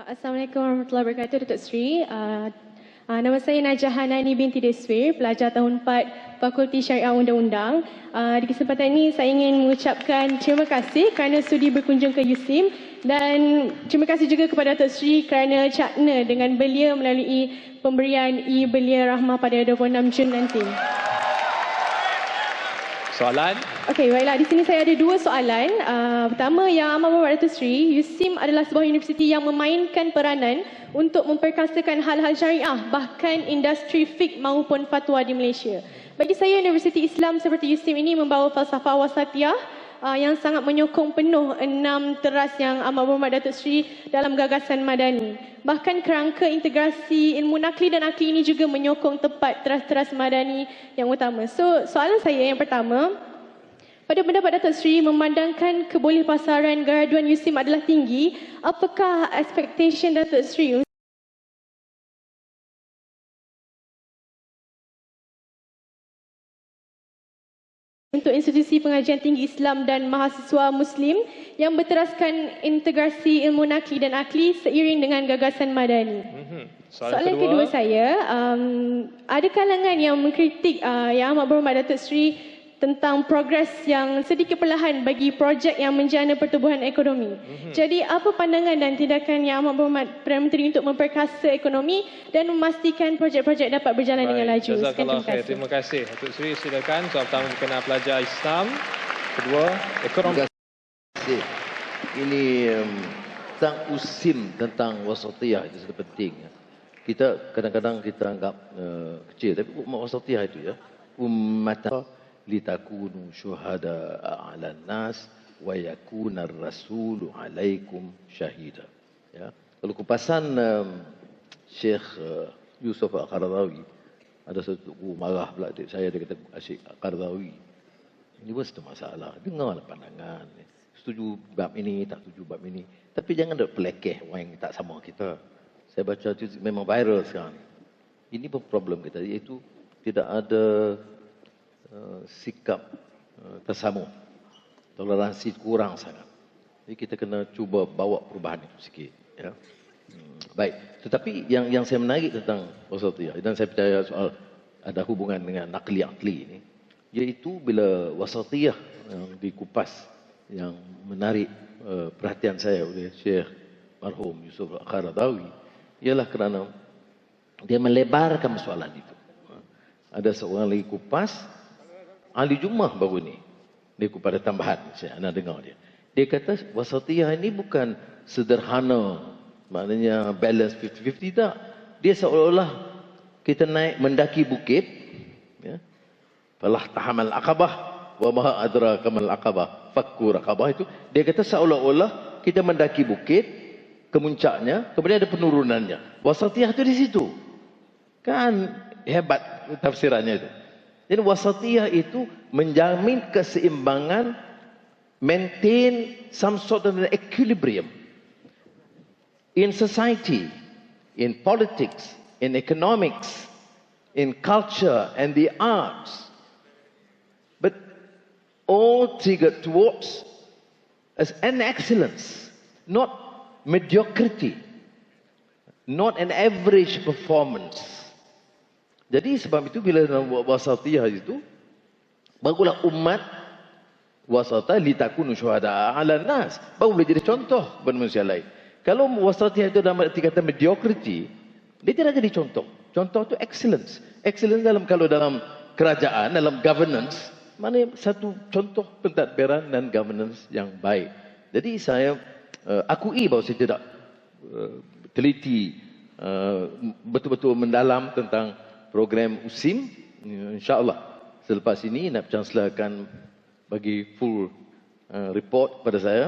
Assalamualaikum warahmatullahi wabarakatuh, Datuk Seri. Nama saya Najah Hanani binti Deswir, pelajar tahun 4 Fakulti Syariah Undang-Undang. Di kesempatan ini saya ingin mengucapkan terima kasih kerana sudi berkunjung ke USIM dan terima kasih juga kepada Datuk Seri kerana cakna dengan belia melalui pemberian Belia Rahmah pada 26 Jun nanti. Soalan? Okey, baiklah. Di sini saya ada dua soalan. Pertama, yang amat berhormat Datuk Seri, USIM adalah sebuah universiti yang memainkan peranan untuk memperkasakan hal-hal syariah, bahkan industri fiqh maupun fatwa di Malaysia. Bagi saya, universiti Islam seperti USIM ini membawa falsafah wasatiyah yang sangat menyokong penuh 6 teras yang amat berhormat Datuk Seri dalam gagasan Madani. Bahkan kerangka integrasi ilmu nakli dan akli ini juga menyokong tepat teras-teras Madani yang utama. So, soalan saya yang pertama, pada pendapat Datuk Seri, memandangkan kebolehpasaran graduan USIM adalah tinggi, apakah expectation Datuk Seri untuk institusi pengajian tinggi Islam dan mahasiswa Muslim yang berteraskan integrasi ilmu nakli dan akli seiring dengan gagasan Madani? Soalan kedua saya, ada kalangan yang mengkritik yang amat berhormat Datuk Seri tentang progres yang sedikit perlahan bagi projek yang menjana pertumbuhan ekonomi. Jadi apa pandangan dan tindakan yang amat berhormat Perdana Menteri untuk memperkasa ekonomi dan memastikan projek-projek dapat berjalan dengan laju? Jazakallah khair. Terima kasih. Datuk Seri silakan. Soalan pertama berkenaan pelajar Islam. Kedua, ekonomi. Terima kasih. Ini tentang USIM, tentang wasatiyah itu sudah penting. Kita kadang-kadang kita anggap kecil, tapi wasatiyah itu ya, ummatan litakunu syuhada 'alan nas wa yakuna ar-rasulu 'alaikum syahida. Ya. Kalau kupasan Syekh Yusuf Al-Qaradawi, ada satu marah pula adik saya, dia kata Syekh Al-Qaradawi ini pun satu masalah, dengarlah pandangan, setuju bab ini, tak setuju bab ini, tapi jangan ada pelekeh orang yang tak sama kita. Saya baca itu memang viral sekarang. Ini pun problem kita, iaitu tidak ada sikap tersamu, toleransi kurang sangat. Jadi kita kena cuba bawa perubahan itu sikit. Ya. Baik, tetapi yang saya menarik tentang wasatiyah, dan saya percaya soal ada hubungan dengan nakli-akli ini, iaitu bila wasatiyah yang dikupas, yang menarik perhatian saya oleh Syekh marhum Yusuf Al-Qaradawi, ialah kerana dia melebarkan soalan itu. Ada seorang lagi kupas, ahli Jummah baru ni, dia kepada tambahan, saya nak dengar dia. Dia kata wasatiyah ini bukan sederhana, maknanya balance 50-50, tak. Dia seolah-olah kita naik mendaki bukit, ya. Falah tahamal aqabah wa ma adraka mal aqabah, fakku raqabah itu. Dia kata seolah-olah kita mendaki bukit, kemuncaknya, kemudian ada penurunannya. Wasatiyah itu di situ. Kan hebat tafsirannya itu. Jadi wasatiyah itu menjamin keseimbangan, maintain some sort of an equilibrium in society, in politics, in economics, in culture and the arts, but all triggered towards as an excellence, not mediocrity, not an average performance. Jadi sebab itu bila dalam wasatiyah itu, barulah umat wasatiyah litakunu syuhada 'alan nas, baru boleh jadi contoh kepada manusia lain. Kalau wasatiyah itu dalam arti kata mediocrity, dia tidak jadi contoh. Contoh itu excellence. Excellence kalau dalam kerajaan, dalam governance, mana satu contoh pentadbiran dan governance yang baik. Jadi saya akui bahawa saya tidak teliti betul-betul mendalam tentang program USIM. InsyaAllah selepas ini Naib Chancellor akan bagi full report kepada saya.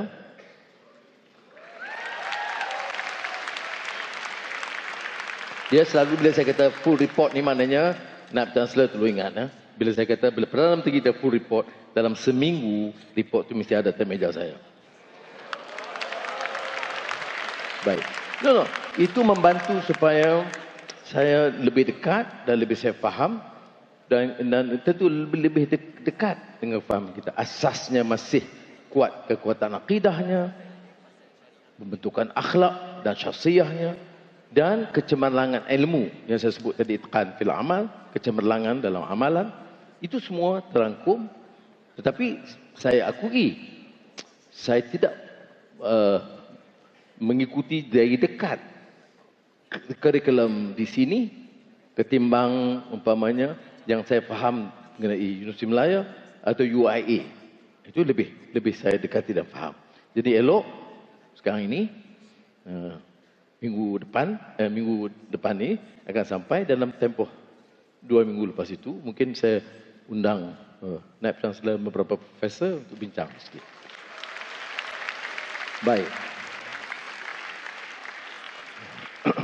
Dia selalu bila saya kata full report ni maknanya Naib Chancellor perlu ingat. Bila saya kata bila Perdana Menteri kita full report, dalam seminggu report tu mesti ada atas meja saya. Baik. No. Itu membantu supaya saya lebih dekat dan lebih saya faham, dan tentu lebih dekat dengan faham kita. Asasnya masih kuat, kekuatan akidahnya, pembentukan akhlak, dan syakhsiyahnya dan kecemerlangan ilmu yang saya sebut tadi, itqan fil amal, kecemerlangan dalam amalan, itu semua terangkum. Tetapi saya akui saya tidak mengikuti dari dekat kurikulum di sini ketimbang umpamanya yang saya faham mengenai Universiti Malaya atau UIA. Itu lebih saya dekati dan faham. Jadi elok sekarang ini minggu depan ni akan sampai dalam tempoh 2 minggu lepas itu. Mungkin saya undang Naib Chancellor beberapa profesor untuk bincang sikit. Baik.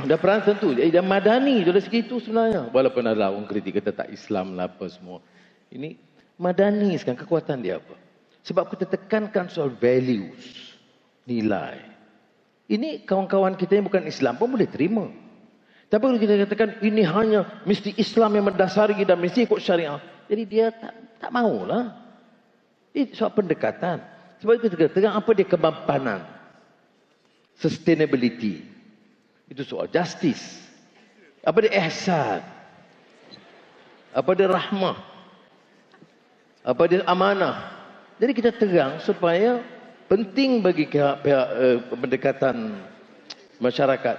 Dan peran tentu dan madani dari segi itu sebenarnya. Walaupun ada orang kritik kata tak Islam lah apa semua. Ini madani sekarang kekuatan dia apa? Sebab kita tekankan soal values, nilai. Ini kawan-kawan kita yang bukan Islam pun boleh terima. Tapi kalau kita katakan ini hanya mesti Islam yang mendasari dan mesti ikut syariah. Jadi dia tak maulah. Ini soal pendekatan. Sebab itu kita katakan apa dia kemapanan. Sustainability. Itu soal justice. Apa dia ihsan. Apa dia rahmah. Apa dia amanah. Jadi kita terang supaya penting bagi pihak pendekatan masyarakat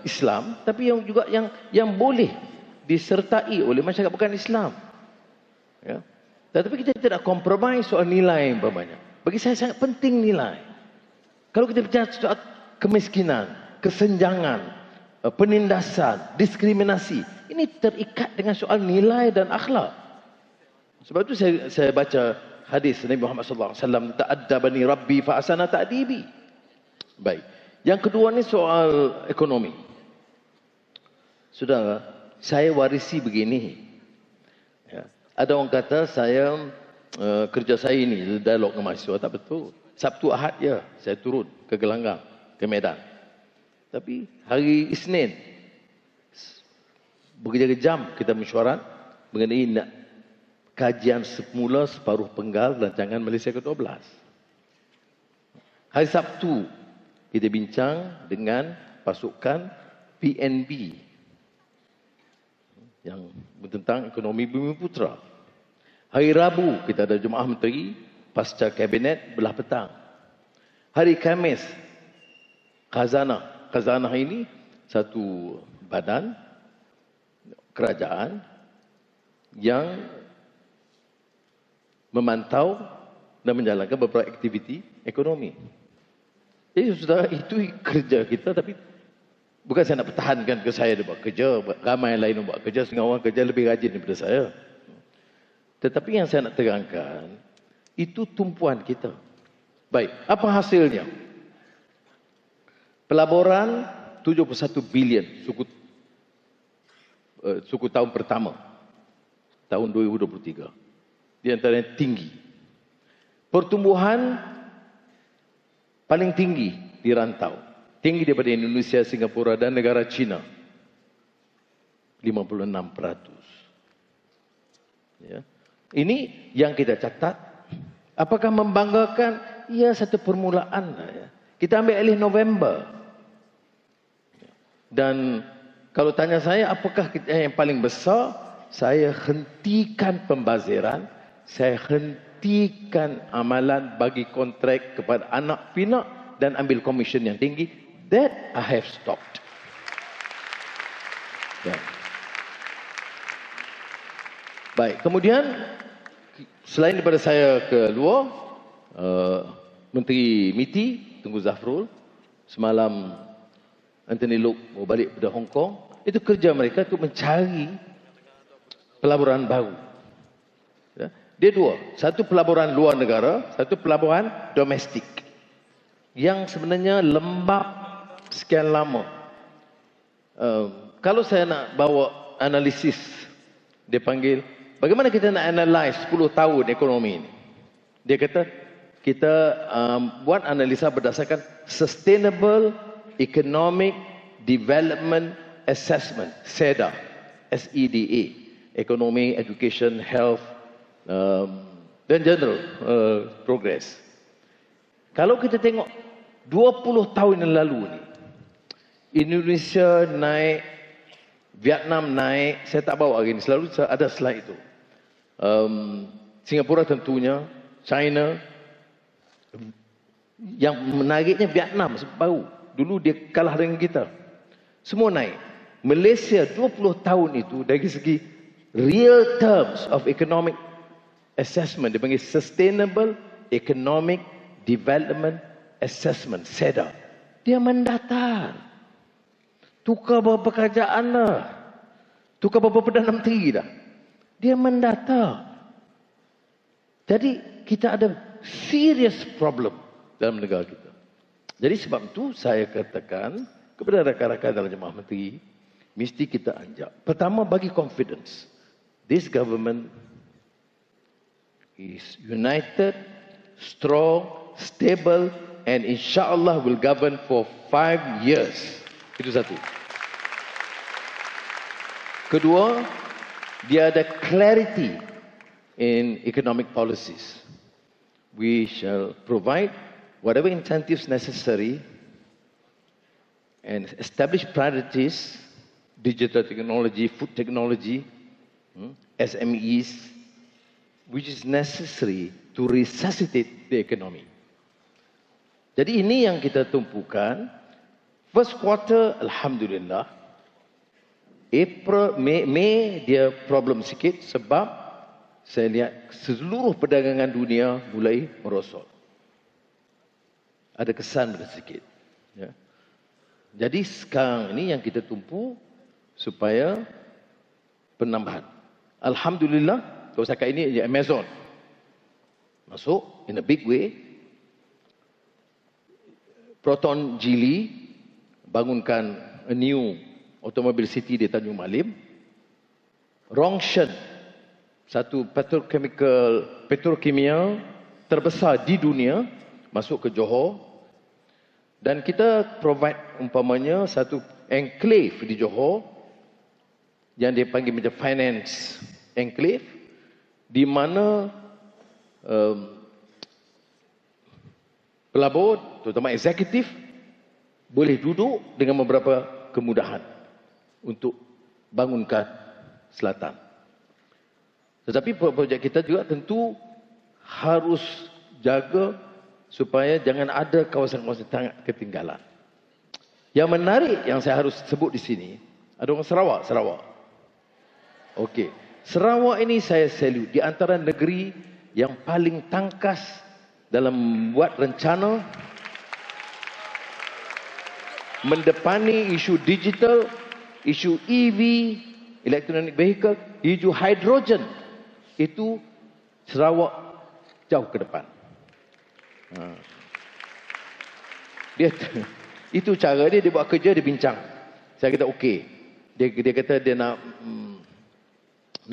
Islam, tapi yang juga yang boleh disertai oleh masyarakat bukan Islam. Ya. Tetapi kita tidak kompromi soal nilai umpamanya. Bagi saya sangat penting nilai. Kalau kita bicara soal kemiskinan, kesenjangan, penindasan, diskriminasi, ini terikat dengan soal nilai dan akhlak. Sebab itu saya baca hadis Nabi Muhammad SAW, ta'addabani Rabbi fa'asana ta'dibi. Baik. Yang kedua ni soal ekonomi. Saudara, saya warisi begini. Ya. Ada orang kata saya kerja saya ini dialog dengan mahasiswa, tak betul. Sabtu Ahad ya saya turun ke Gelanggang, ke Medan. Tapi hari Isnin bekerja jam kita mesyuarat mengenai kajian semula separuh penggal rancangan Malaysia ke-12. Hari Sabtu kita bincang dengan pasukan PNB yang tentang ekonomi Bumi Putra. Hari Rabu kita ada Jumaah Menteri pasca kabinet belah petang. Hari Khamis Khazanah. Khazanah ini satu badan kerajaan yang memantau dan menjalankan beberapa aktiviti ekonomi. Jadi saudara, itu kerja kita, tapi bukan saya nak pertahankan ke saya dia buat kerja, ramai lain yang buat kerja, setengah orang kerja lebih rajin daripada saya. Tetapi yang saya nak terangkan, itu tumpuan kita. Baik, apa hasilnya? Pelaburan 71 bilion suku tahun pertama, tahun 2023. Di antara yang tinggi. Pertumbuhan paling tinggi di rantau. Tinggi daripada Indonesia, Singapura dan negara China. 56%. Ya. Ini yang kita catat. Apakah membanggakan? Ya, satu permulaan. Ya. Kita ambil alih November. Dan kalau tanya saya, apakah yang paling besar? Saya hentikan pembaziran. Saya hentikan amalan bagi kontrak kepada anak pinak dan ambil komisen yang tinggi. That I have stopped. Ya. Baik, kemudian selain daripada saya ke luar, Menteri MITI Tunku Zafrul, semalam Anthony Loke mau balik pada Hong Kong, itu kerja mereka untuk mencari pelaburan baru. Ya. Dia dua, satu pelaburan luar negara, satu pelaburan domestik yang sebenarnya lembab sekian lama. Kalau saya nak bawa analisis, dia panggil, bagaimana kita nak analyse 10 tahun ekonomi ini? Dia kata, kita buat analisa berdasarkan Sustainable Economic Development Assessment, SEDA, SEDA, Economy, Education, Health, dan general progress. Kalau kita tengok 20 tahun yang lalu ni, Indonesia naik, Vietnam naik, saya tak bawa hari ni, selalu ada slide itu. Singapura tentunya, China, yang menariknya Vietnam baru. Dulu dia kalah dengan kita. Semua naik. Malaysia 20 tahun itu dari segi real terms of economic assessment, dia panggil Sustainable Economic Development Assessment, SEDA. Dia mendatar. Tukar beberapa kerajaan dah. Tukar beberapa Perdana Menteri dah. Dia mendatar. Jadi kita ada serious problem dalam negara kita. Jadi sebab itu saya katakan kepada rakan-rakan dalam Jemaah Menteri, mesti kita anjak. Pertama, bagi confidence. This government is united, strong, stable, and insyaAllah will govern for 5 years. Itu satu. Kedua, dia ada clarity in economic policies. We shall provide whatever incentives necessary and establish priorities, digital technology, food technology, SMEs, which is necessary to resuscitate the economy. Jadi ini yang kita tumpukan. First quarter, Alhamdulillah. April, Mei dia problem sikit sebab saya lihat seluruh perdagangan dunia mulai merosot. Ada kesan sedikit. Ya. Jadi sekarang ini yang kita tumpu supaya penambahan. Alhamdulillah, kalau saya kata ini Amazon masuk in a big way. Proton Geely bangunkan a new automobile city di Tanjung Malim. Rongshan, satu petrokimia terbesar di dunia, masuk ke Johor. Dan kita provide umpamanya satu enclave di Johor yang dia panggil macam finance enclave, di mana pelabur, terutama eksekutif, boleh duduk dengan beberapa kemudahan untuk bangunkan selatan. Tetapi projek kita juga tentu harus jaga supaya jangan ada kawasan-kawasan sangat ketinggalan. Yang menarik yang saya harus sebut di sini, ada orang Sarawak. Okey. Sarawak ini saya salute, di antara negeri yang paling tangkas dalam membuat rencana mendepani isu digital, isu EV, electronic vehicle, isu hidrogen. Itu Sarawak jauh ke depan. Dia itu cara dia buat kerja, dia bincang. Saya kata okey. Dia kata dia nak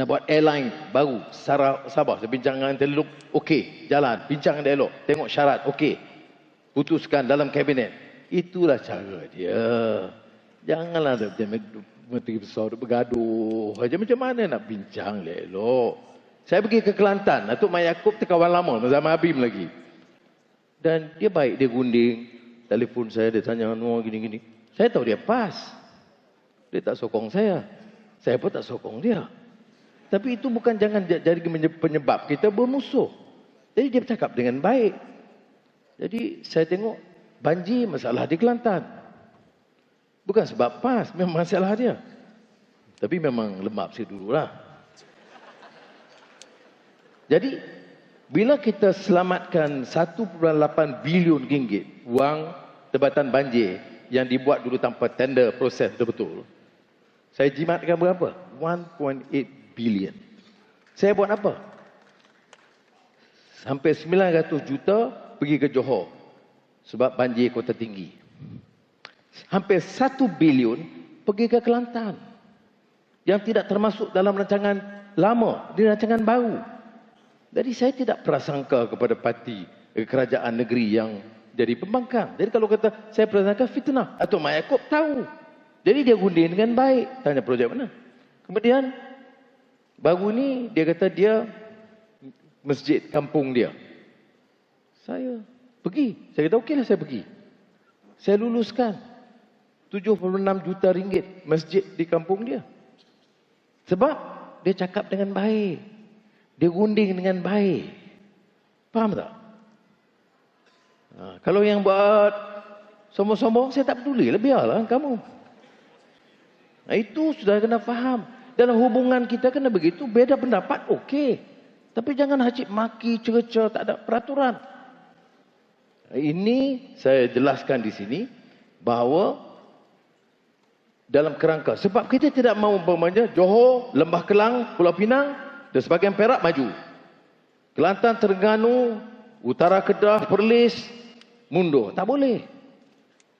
buat airline baru Sabah. Saya bincang dengan Teluk, okey, jalan, bincang dengan elok, tengok syarat, okey, putuskan dalam kabinet. Itulah cara dia. Janganlah dia menteri besar bergaduh aja, macam mana nak bincang elok. Saya pergi ke Kelantan, Datuk Mat Yaakob terkawan lama zaman Abim lagi. Dan dia baik, dia gunding, telefon saya, dia tanya, Anwar gini-gini. Saya tahu dia pas. Dia tak sokong saya. Saya pun tak sokong dia. Tapi itu bukan jangan jadi penyebab kita bermusuh. Jadi dia bercakap dengan baik. Jadi saya tengok banjir masalah di Kelantan. Bukan sebab PAS, memang masalah dia. Tapi memang lembab sikit dululah. Jadi bila kita selamatkan 1.8 bilion ringgit wang Jabatan Banjir yang dibuat dulu tanpa tender proses betul-betul, saya jimatkan berapa? 1.8 bilion. Saya buat apa? Sampai 900 juta pergi ke Johor sebab banjir kota tinggi. Hampir 1 bilion pergi ke Kelantan yang tidak termasuk dalam rancangan lama, di rancangan baru. Jadi saya tidak prasangka kepada parti kerajaan negeri yang jadi pembangkang. Jadi kalau kata saya prasangka fitnah, Datuk Mat Yaakob tahu. Jadi dia gunding dengan baik. Tanya projek mana. Kemudian baru ni dia kata dia masjid kampung dia. Saya pergi. Saya kata okeylah saya pergi. Saya luluskan 76 juta ringgit masjid di kampung dia. Sebab dia cakap dengan baik. Dia gunding dengan baik. Faham tak? Kalau yang buat sombong-sombong, saya tak peduli. Biarlah kamu. Itu sudah kena faham. Dalam hubungan kita kena begitu. Beda pendapat, okey. Tapi jangan hacip maki, cerca, tak ada peraturan. Ini saya jelaskan di sini bahawa dalam kerangka. Sebab kita tidak mahu umpamanya Johor, Lembah Kelang, Pulau Pinang dan sebahagian Perak maju. Kelantan, Terengganu, Utara Kedah, Perlis mundur. Tak boleh.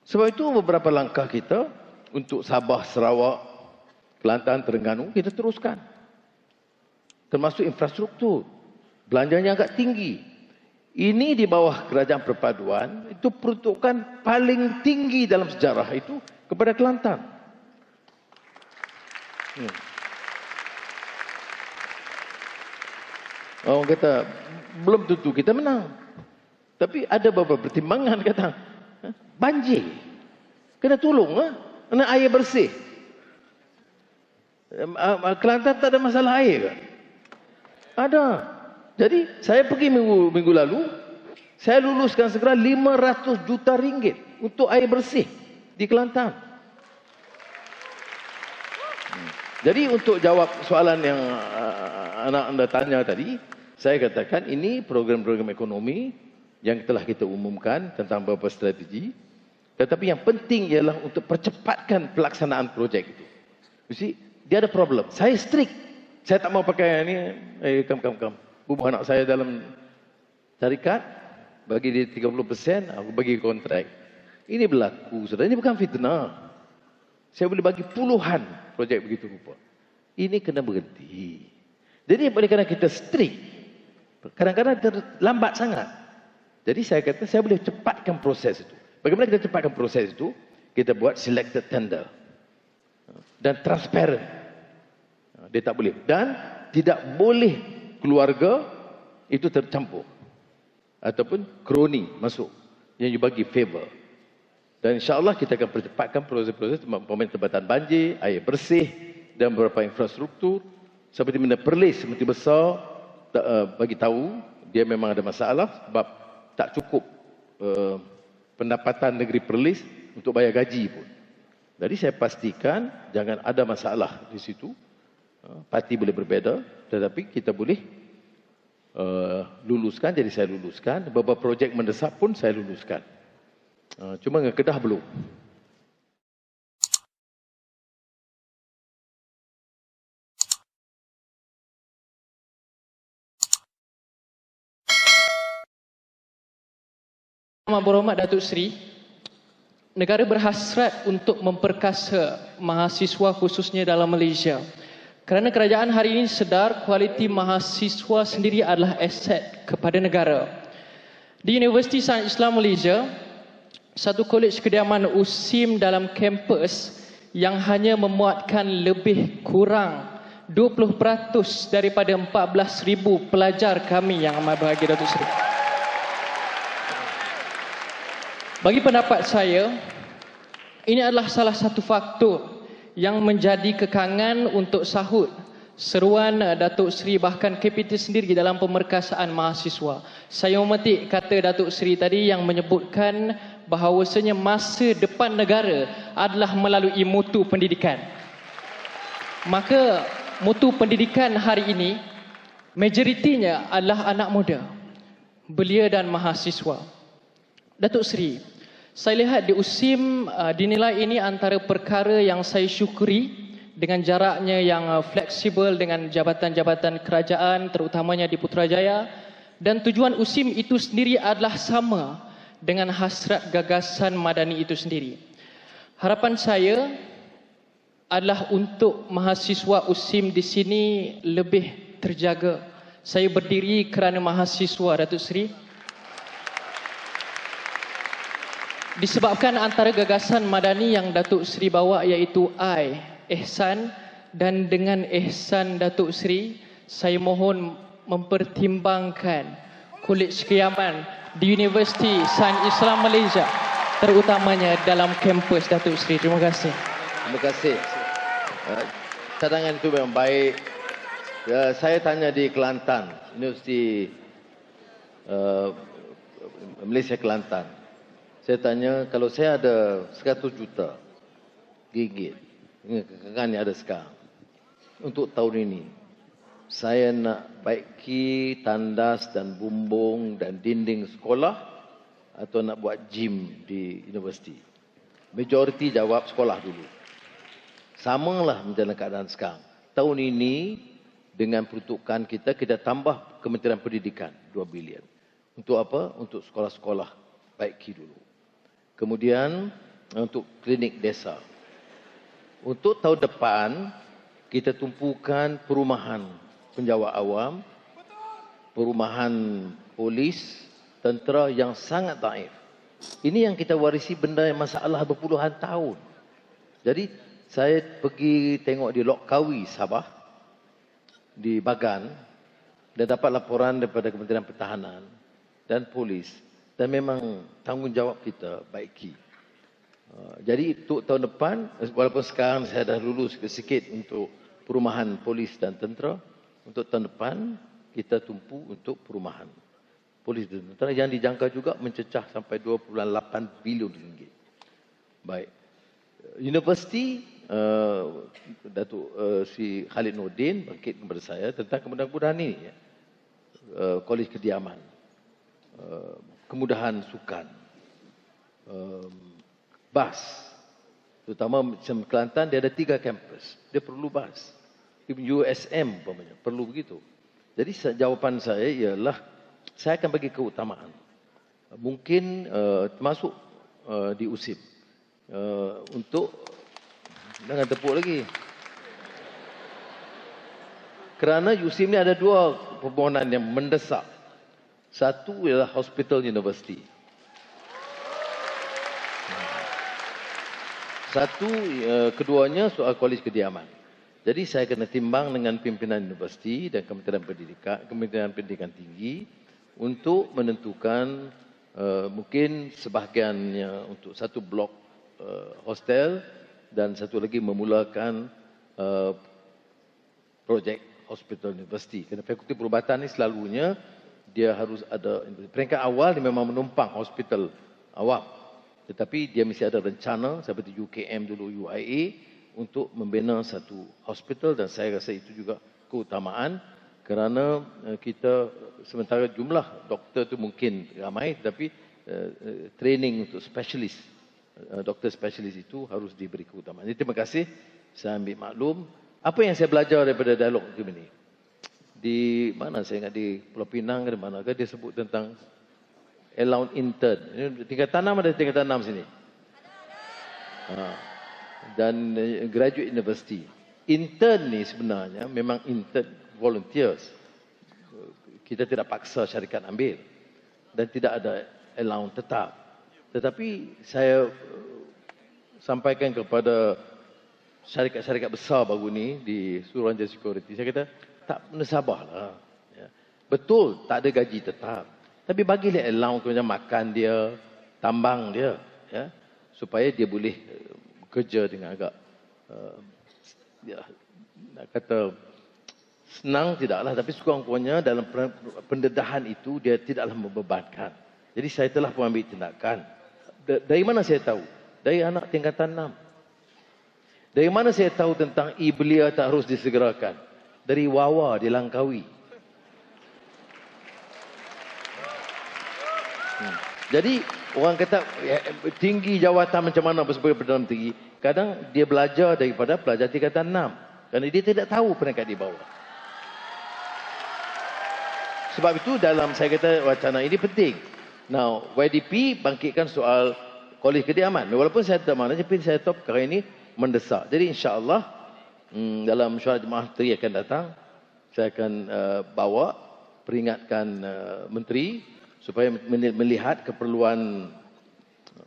Sebab itu beberapa langkah kita untuk Sabah, Sarawak, Kelantan, Terengganu kita teruskan. Termasuk infrastruktur. Belanjanya agak tinggi. Ini di bawah kerajaan perpaduan, itu peruntukan paling tinggi dalam sejarah itu kepada Kelantan. Orang kata, belum tentu kita menang. Tapi ada beberapa pertimbangan kata, banjir. Kena tolong, kena air bersih. Kelantan tak ada masalah air ke? Ada. Jadi saya pergi minggu lalu, saya luluskan segera 500 juta ringgit untuk air bersih di Kelantan. Jadi untuk jawab soalan yang anak anda tanya tadi, saya katakan ini program-program ekonomi yang telah kita umumkan tentang beberapa strategi. Tetapi yang penting ialah untuk percepatkan pelaksanaan projek itu. You see, dia ada problem. Saya strict. Saya tak mau pakai ni, come. Bubuh anak saya dalam syarikat, bagi dia 30%, aku bagi kontrak. Ini berlaku, saudara. Ini bukan fitnah. Saya boleh bagi puluhan projek begitu rupa. Ini kena berhenti. Jadi oleh kerana kita strict, kadang-kadang terlambat sangat. Jadi saya kata, saya boleh cepatkan proses itu. Bagaimana kita cepatkan proses itu? Kita buat selected tender. Dan transparent. Dia tak boleh. Dan tidak boleh keluarga itu tercampur. Ataupun kroni masuk. Yang bagi favor. Dan insyaAllah kita akan percepatkan proses-proses pemain tempatan banjir, air bersih dan beberapa infrastruktur. Seperti mana Perlis, seperti besar, bagi tahu dia memang ada masalah sebab tak cukup pendapatan negeri Perlis untuk bayar gaji pun. Jadi saya pastikan jangan ada masalah di situ. Parti boleh berbeza, tetapi kita boleh luluskan. Jadi saya luluskan. Beberapa projek mendesak pun saya luluskan. Cuma dengan Kedah belum. Amat berhormat Datuk Seri, negara berhasrat untuk memperkasa mahasiswa khususnya dalam Malaysia. Kerana kerajaan hari ini sedar kualiti mahasiswa sendiri adalah aset kepada negara. Di Universiti Sains Islam Malaysia, satu kolej kediaman USIM dalam kampus yang hanya memuatkan lebih kurang 20% daripada 14,000 pelajar kami yang amat berbahagia, Datuk Seri. Bagi pendapat saya, ini adalah salah satu faktor yang menjadi kekangan untuk sahut seruan Datuk Seri bahkan KPT sendiri dalam pemerkasaan mahasiswa. Saya memetik kata Datuk Seri tadi yang menyebutkan bahawasanya masa depan negara adalah melalui mutu pendidikan. Maka mutu pendidikan hari ini majoritinya adalah anak muda, belia dan mahasiswa. Datuk Seri, saya lihat di USIM dinilai ini antara perkara yang saya syukuri dengan jaraknya yang fleksibel dengan jabatan-jabatan kerajaan terutamanya di Putrajaya, dan tujuan USIM itu sendiri adalah sama dengan hasrat gagasan madani itu sendiri. Harapan saya adalah untuk mahasiswa USIM di sini lebih terjaga. Saya berdiri kerana mahasiswa, Datuk Seri. Disebabkan antara gagasan madani yang Datuk Seri bawa iaitu I, Ihsan, dan dengan Ihsan Datuk Seri, saya mohon mempertimbangkan Kolej Keyaman di Universiti Sains Islam Malaysia terutamanya dalam kampus Datuk Seri. Terima kasih. Terima kasih. Cadangan itu memang baik. Saya tanya di Kelantan, Universiti Malaysia Kelantan. Saya tanya, kalau saya ada 100 juta ringgit, kan yang ada sekarang, untuk tahun ini, saya nak baiki tandas dan bumbung dan dinding sekolah atau nak buat gym di universiti. Majoriti jawab sekolah dulu. Samalah macam keadaan sekarang. Tahun ini dengan peruntukan kita tambah Kementerian Pendidikan 2 bilion. Untuk apa? Untuk sekolah-sekolah baiki dulu. Kemudian untuk klinik desa. Untuk tahun depan kita tumpukan perumahan penjawat awam, perumahan polis, tentera yang sangat daif. Ini yang kita warisi benda yang masalah berpuluhan tahun. Jadi saya pergi tengok di Lok Kawi, Sabah, di Bagan, dan dapat laporan daripada Kementerian Pertahanan dan polis. Dan memang tanggungjawab kita baiki. Jadi untuk tahun depan, walaupun sekarang saya dah lulus sikit untuk perumahan polis dan tentera, untuk tahun depan kita tumpu untuk perumahan polis dan tentera yang dijangka juga mencecah sampai 2.8 bilion ringgit. Baik. Universiti Datuk Sri Khalid Nordin bangkit kepada saya tentang kemudahan-kemudahan ini. Kolej Kediaman, kemudahan sukan, bas. Terutama macam Kelantan, dia ada 3 kampus. Dia perlu bas. USM umpamanya, perlu begitu. Jadi jawapan saya ialah, saya akan bagi keutamaan. Mungkin termasuk di USIM. Untuk, jangan tepuk lagi. Kerana USIM ni ada 2 permohonan yang mendesak. Satu ialah Hospital University. Satu, keduanya soal kolej kediaman. Jadi saya kena timbang dengan pimpinan universiti dan Kementerian Pendidikan Tinggi untuk menentukan mungkin sebahagiannya untuk satu blok hostel dan satu lagi memulakan projek Hospital University. Kerana fakulti perubatan ni selalunya dia harus ada, peringkat awal dia memang menumpang hospital awam. Tetapi dia mesti ada rencana seperti UKM dulu, UIA, untuk membina satu hospital, dan saya rasa itu juga keutamaan kerana kita sementara jumlah doktor tu mungkin ramai, tetapi training untuk spesialis, doktor spesialis itu harus diberi keutamaan. Jadi terima kasih, saya ambil maklum. Apa yang saya belajar daripada dialog ini? Di mana saya ingat di Pulau Pinang ke di mana ke dia sebut tentang allowed intern. Tingkatan 6 ada tingkatan 6 sini. Dan graduate university. Intern ni sebenarnya memang intern volunteers. Kita tidak paksa syarikat ambil dan tidak ada allowance tetap. Tetapi saya sampaikan kepada syarikat-syarikat besar baru ni di Suruhanjaya Security, saya kata tak sabarlah. Ya. Betul tak ada gaji tetap, tapi bagilah allowance macam makan dia, tambang dia, ya, supaya dia boleh bekerja dengan agak ya, nak kata senang tidaklah, tapi sekurang-kurangnya dalam pendedahan itu dia tidaklah membebankan. Jadi saya telah pun ambil tindakan. Dari mana saya tahu? Dari anak tingkatan 6. Dari mana saya tahu tentang belia tak harus disegerakan? Dari Wawa di Langkawi. Jadi orang kata tinggi jawatan macam mana sebagai Perdana Menteri, kadang dia belajar daripada pelajar tingkatan 6 kerana dia tidak tahu peringkat di bawah. Sebab itu dalam saya kata wacana ini penting. Now, YDP bangkitkan soal kolej kediaman. Walaupun saya tak mana, tapi saya tahu perkara ini mendesak. Jadi insya-Allah dalam mesyuarat jemaah menteri akan datang, saya akan bawa peringatkan menteri supaya melihat keperluan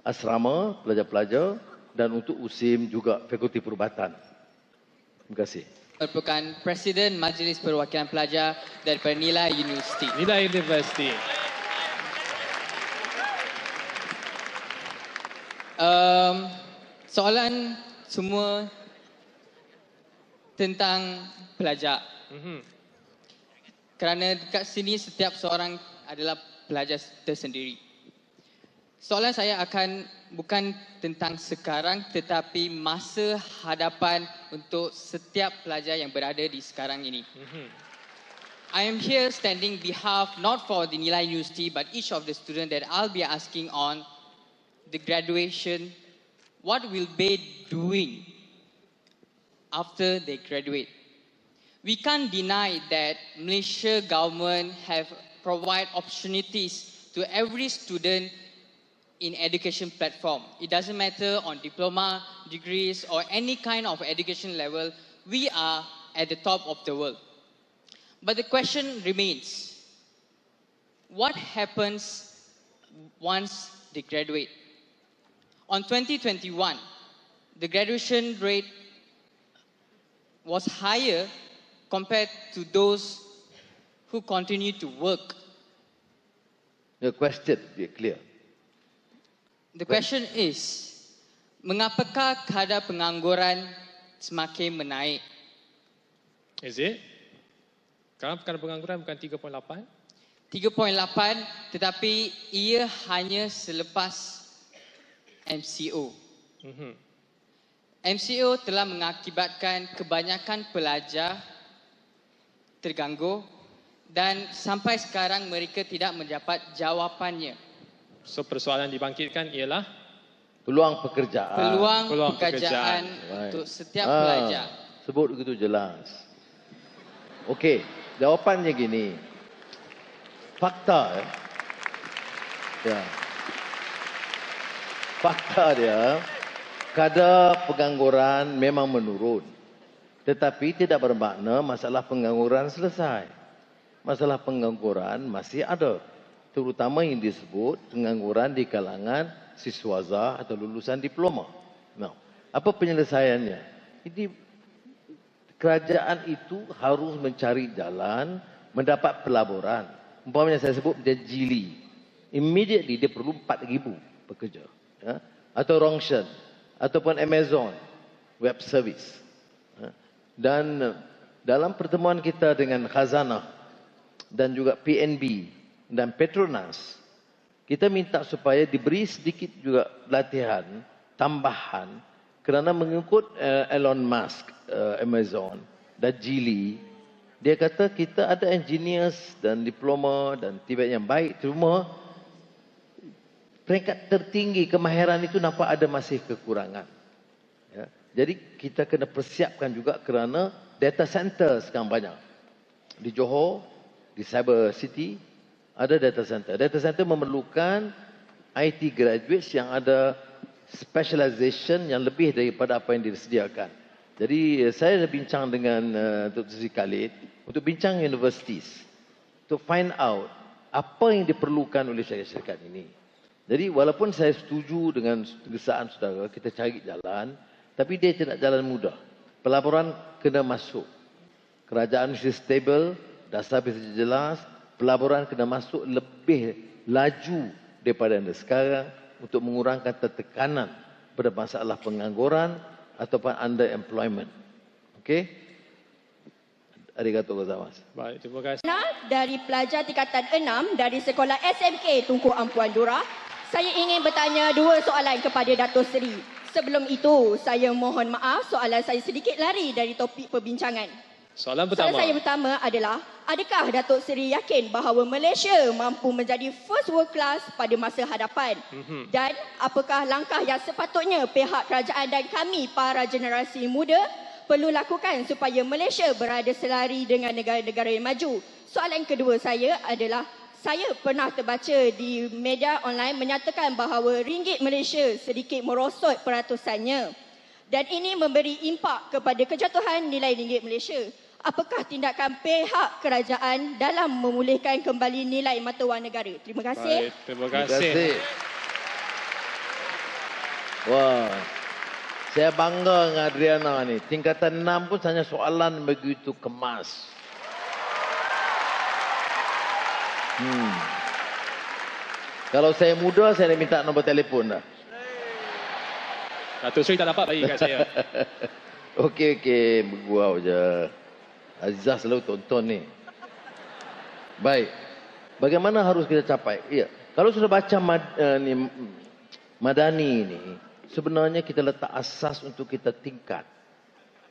asrama pelajar-pelajar dan untuk USIM juga fakulti perubatan. Terima kasih. Merupakan Presiden Majlis Perwakilan Pelajar daripada Nilai Universiti. Nilai Universiti. Soalan semua tentang pelajar. Kerana dekat sini setiap seorang adalah pelajar tersendiri. Soalan saya akan bukan tentang sekarang tetapi masa hadapan untuk setiap pelajar yang berada di sekarang ini. I am here standing behalf not for the Nilai University but each of the students that I'll be asking on the graduation, what will they doing after they graduate? We can't deny that Malaysia government have provide opportunities to every student in education platform. It doesn't matter on diploma, degrees or any kind of education level, we are at the top of the world. But the question remains, what happens once they graduate? On 2021, the graduation rate was higher compared to those who continue to work. The question, be clear. The question is, mengapakah kadar pengangguran semakin menaik? Is it? Sekarang kadar pengangguran bukan 3.8? 3.8 tetapi ia hanya selepas MCO. MCO telah mengakibatkan kebanyakan pelajar terganggu dan sampai sekarang mereka tidak mendapat jawapannya. So persoalan dibangkitkan ialah Peluang pekerjaan. Peluang pekerjaan untuk setiap pelajar. Sebut begitu jelas. Okey, jawapannya gini. Fakta ya. Fakta dia, kadar pengangguran memang menurun. Tetapi tidak bermakna masalah pengangguran selesai. Masalah pengangguran masih ada. Terutama yang disebut pengangguran di kalangan siswaza atau lulusan diploma. Nah, apa penyelesaiannya? Ini kerajaan itu harus mencari jalan mendapat pelaburan. Umpamanya saya sebut dia Geely. Immediately dia perlu 4,000 pekerja. Ya? Atau Rongshan. Ataupun Amazon Web Service. Ya? Dan dalam pertemuan kita dengan Khazanah dan juga PNB dan Petronas, kita minta supaya diberi sedikit juga latihan tambahan kerana mengikut Elon Musk, Amazon dan Geely, dia kata kita ada engineers dan diploma dan tibet yang baik, cuma peringkat tertinggi kemahiran itu nampak ada masih kekurangan. Ya. Jadi kita kena persiapkan juga kerana data center sekarang banyak. Di Johor, di Cyber City, ada data center. Data center memerlukan IT graduates yang ada specialization yang lebih daripada apa yang disediakan. Jadi saya dah bincang dengan Dr. Sri Khalid untuk bincang universities to find out apa yang diperlukan oleh syarikat ini. Jadi walaupun saya setuju dengan kegesaan saudara, kita cari jalan, tapi dia tidak jalan mudah. Pelaburan kena masuk. Kerajaan mesti stable, dasar mesti jelas, pelaburan kena masuk lebih laju daripada yang sekarang untuk mengurangkan tekanan pada masalah pengangguran ataupun underemployment. Okey? Arigatou gozaimasu. baik, terima kasih. Dari pelajar tingkatan 6 dari sekolah SMK Tunku Ampuan Dura, saya ingin bertanya dua soalan kepada Dato' Seri. Sebelum itu, saya mohon maaf soalan saya sedikit lari dari topik perbincangan. Soalan pertama. Soalan saya pertama adalah, adakah Dato' Seri yakin bahawa Malaysia mampu menjadi first world class pada masa hadapan? Dan apakah langkah yang sepatutnya pihak kerajaan dan kami para generasi muda perlu lakukan supaya Malaysia berada selari dengan negara-negara yang maju? Soalan kedua saya adalah, saya pernah terbaca di media online menyatakan bahawa ringgit Malaysia sedikit merosot peratusannya dan ini memberi impak kepada kejatuhan nilai ringgit Malaysia. Apakah tindakan pihak kerajaan dalam memulihkan kembali nilai mata wang negara? Terima kasih. Baik, terima kasih. Wah, saya bangga dengan Adriana ni. Tingkatan 6 pun hanya soalan begitu kemas. Kalau saya muda, saya dah minta nombor telefon dah. Datuk Seri tak dapat bagi kat saya. Okey, bergurau je. Azizah selalu tonton ni. Baik. Bagaimana harus kita capai? Ya. Kalau sudah baca Madani ni, sebenarnya kita letak asas untuk kita tingkat.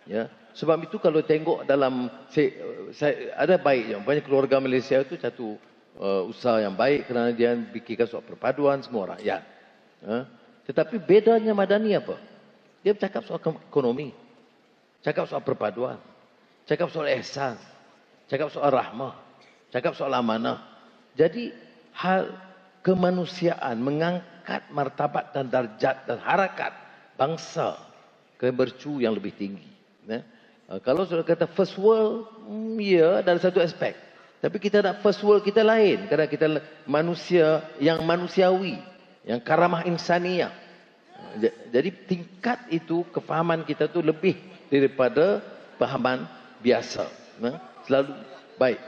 Ya. Sebab itu kalau tengok dalam saya ada baiknya, banyak keluarga Malaysia itu satu usaha yang baik kerana dia fikirkan soal perpaduan semua rakyat. Tetapi bedanya Madani apa? Dia bercakap soal ekonomi, cakap soal perpaduan, cakap soal ihsan, cakap soal rahmah, cakap soal amanah. Jadi hal kemanusiaan, mengangkat martabat dan darjat dan harakat bangsa ke mercu yang lebih tinggi. Kalau sudah kata first world, ya dalam satu aspek. Tapi kita nak first world kita lain. Kerana kita manusia yang manusiawi, yang karamah insaniyah. Jadi tingkat itu, kefahaman kita tu lebih daripada pahaman biasa. Selalu baik.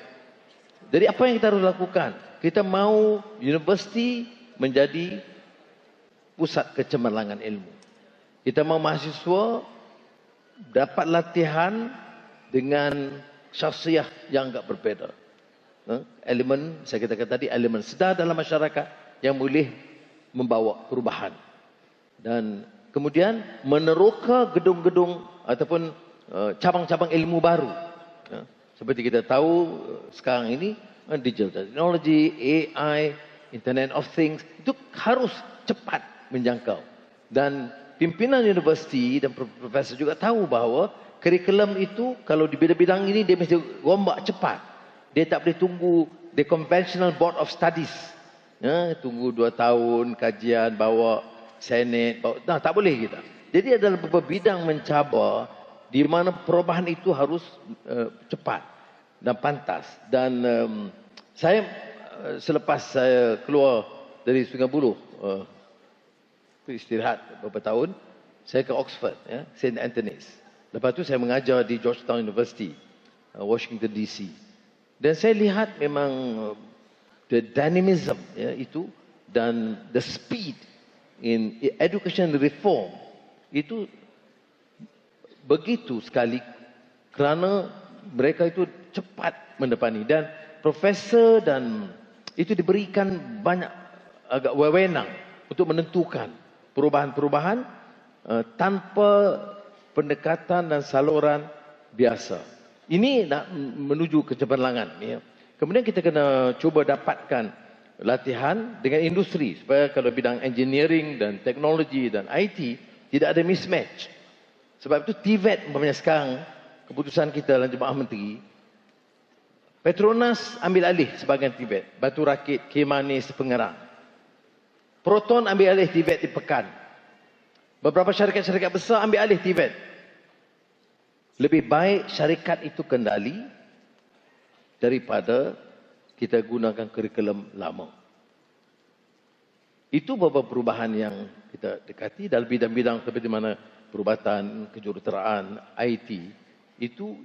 Jadi apa yang kita harus lakukan? Kita mahu universiti menjadi pusat kecemerlangan ilmu. Kita mahu mahasiswa dapat latihan dengan syakhsiah yang agak berbeza. Elemen, saya katakan tadi, elemen sedar dalam masyarakat yang boleh membawa perubahan. Dan kemudian meneroka gedung-gedung ataupun cabang-cabang ilmu baru. Seperti kita tahu sekarang ini, digital technology, AI, Internet of Things, itu harus cepat menjangkau. Dan pimpinan universiti dan profesor juga tahu bahawa kurikulum itu kalau di bidang-bidang ini dia mesti rombak cepat. Dia tak boleh tunggu the conventional board of studies. Tunggu 2 tahun kajian, bawa senate, tak boleh kita. Jadi adalah beberapa bidang mencabar di mana perubahan itu harus cepat dan pantas. Dan saya selepas saya keluar dari Sungai Buloh istirahat beberapa tahun, saya ke Oxford, St. Anthony's. Lepas tu saya mengajar di Georgetown University, Washington DC. Dan saya lihat memang the dynamism itu dan the speed in education reform itu begitu sekali kerana mereka itu cepat mendepani. Dan profesor dan itu diberikan banyak agak wewenang untuk menentukan perubahan-perubahan tanpa pendekatan dan saluran biasa. Ini nak menuju kecemerlangan. Kemudian kita kena cuba dapatkan latihan dengan industri supaya kalau bidang engineering dan teknologi dan IT tidak ada mismatch. Sebab itu TVET umpamanya sekarang keputusan kita dalam Jemaah Menteri, Petronas ambil alih sebahagian TVET, Batu Rakit, Kimanis, Pengerang. Proton ambil alih TVET di Pekan. Beberapa syarikat-syarikat besar ambil alih TVET. Lebih baik syarikat itu kendali daripada kita gunakan kurikulum lama. Itu beberapa perubahan yang kita dekati dalam bidang-bidang seperti mana perubatan, kejuruteraan, IT. Itu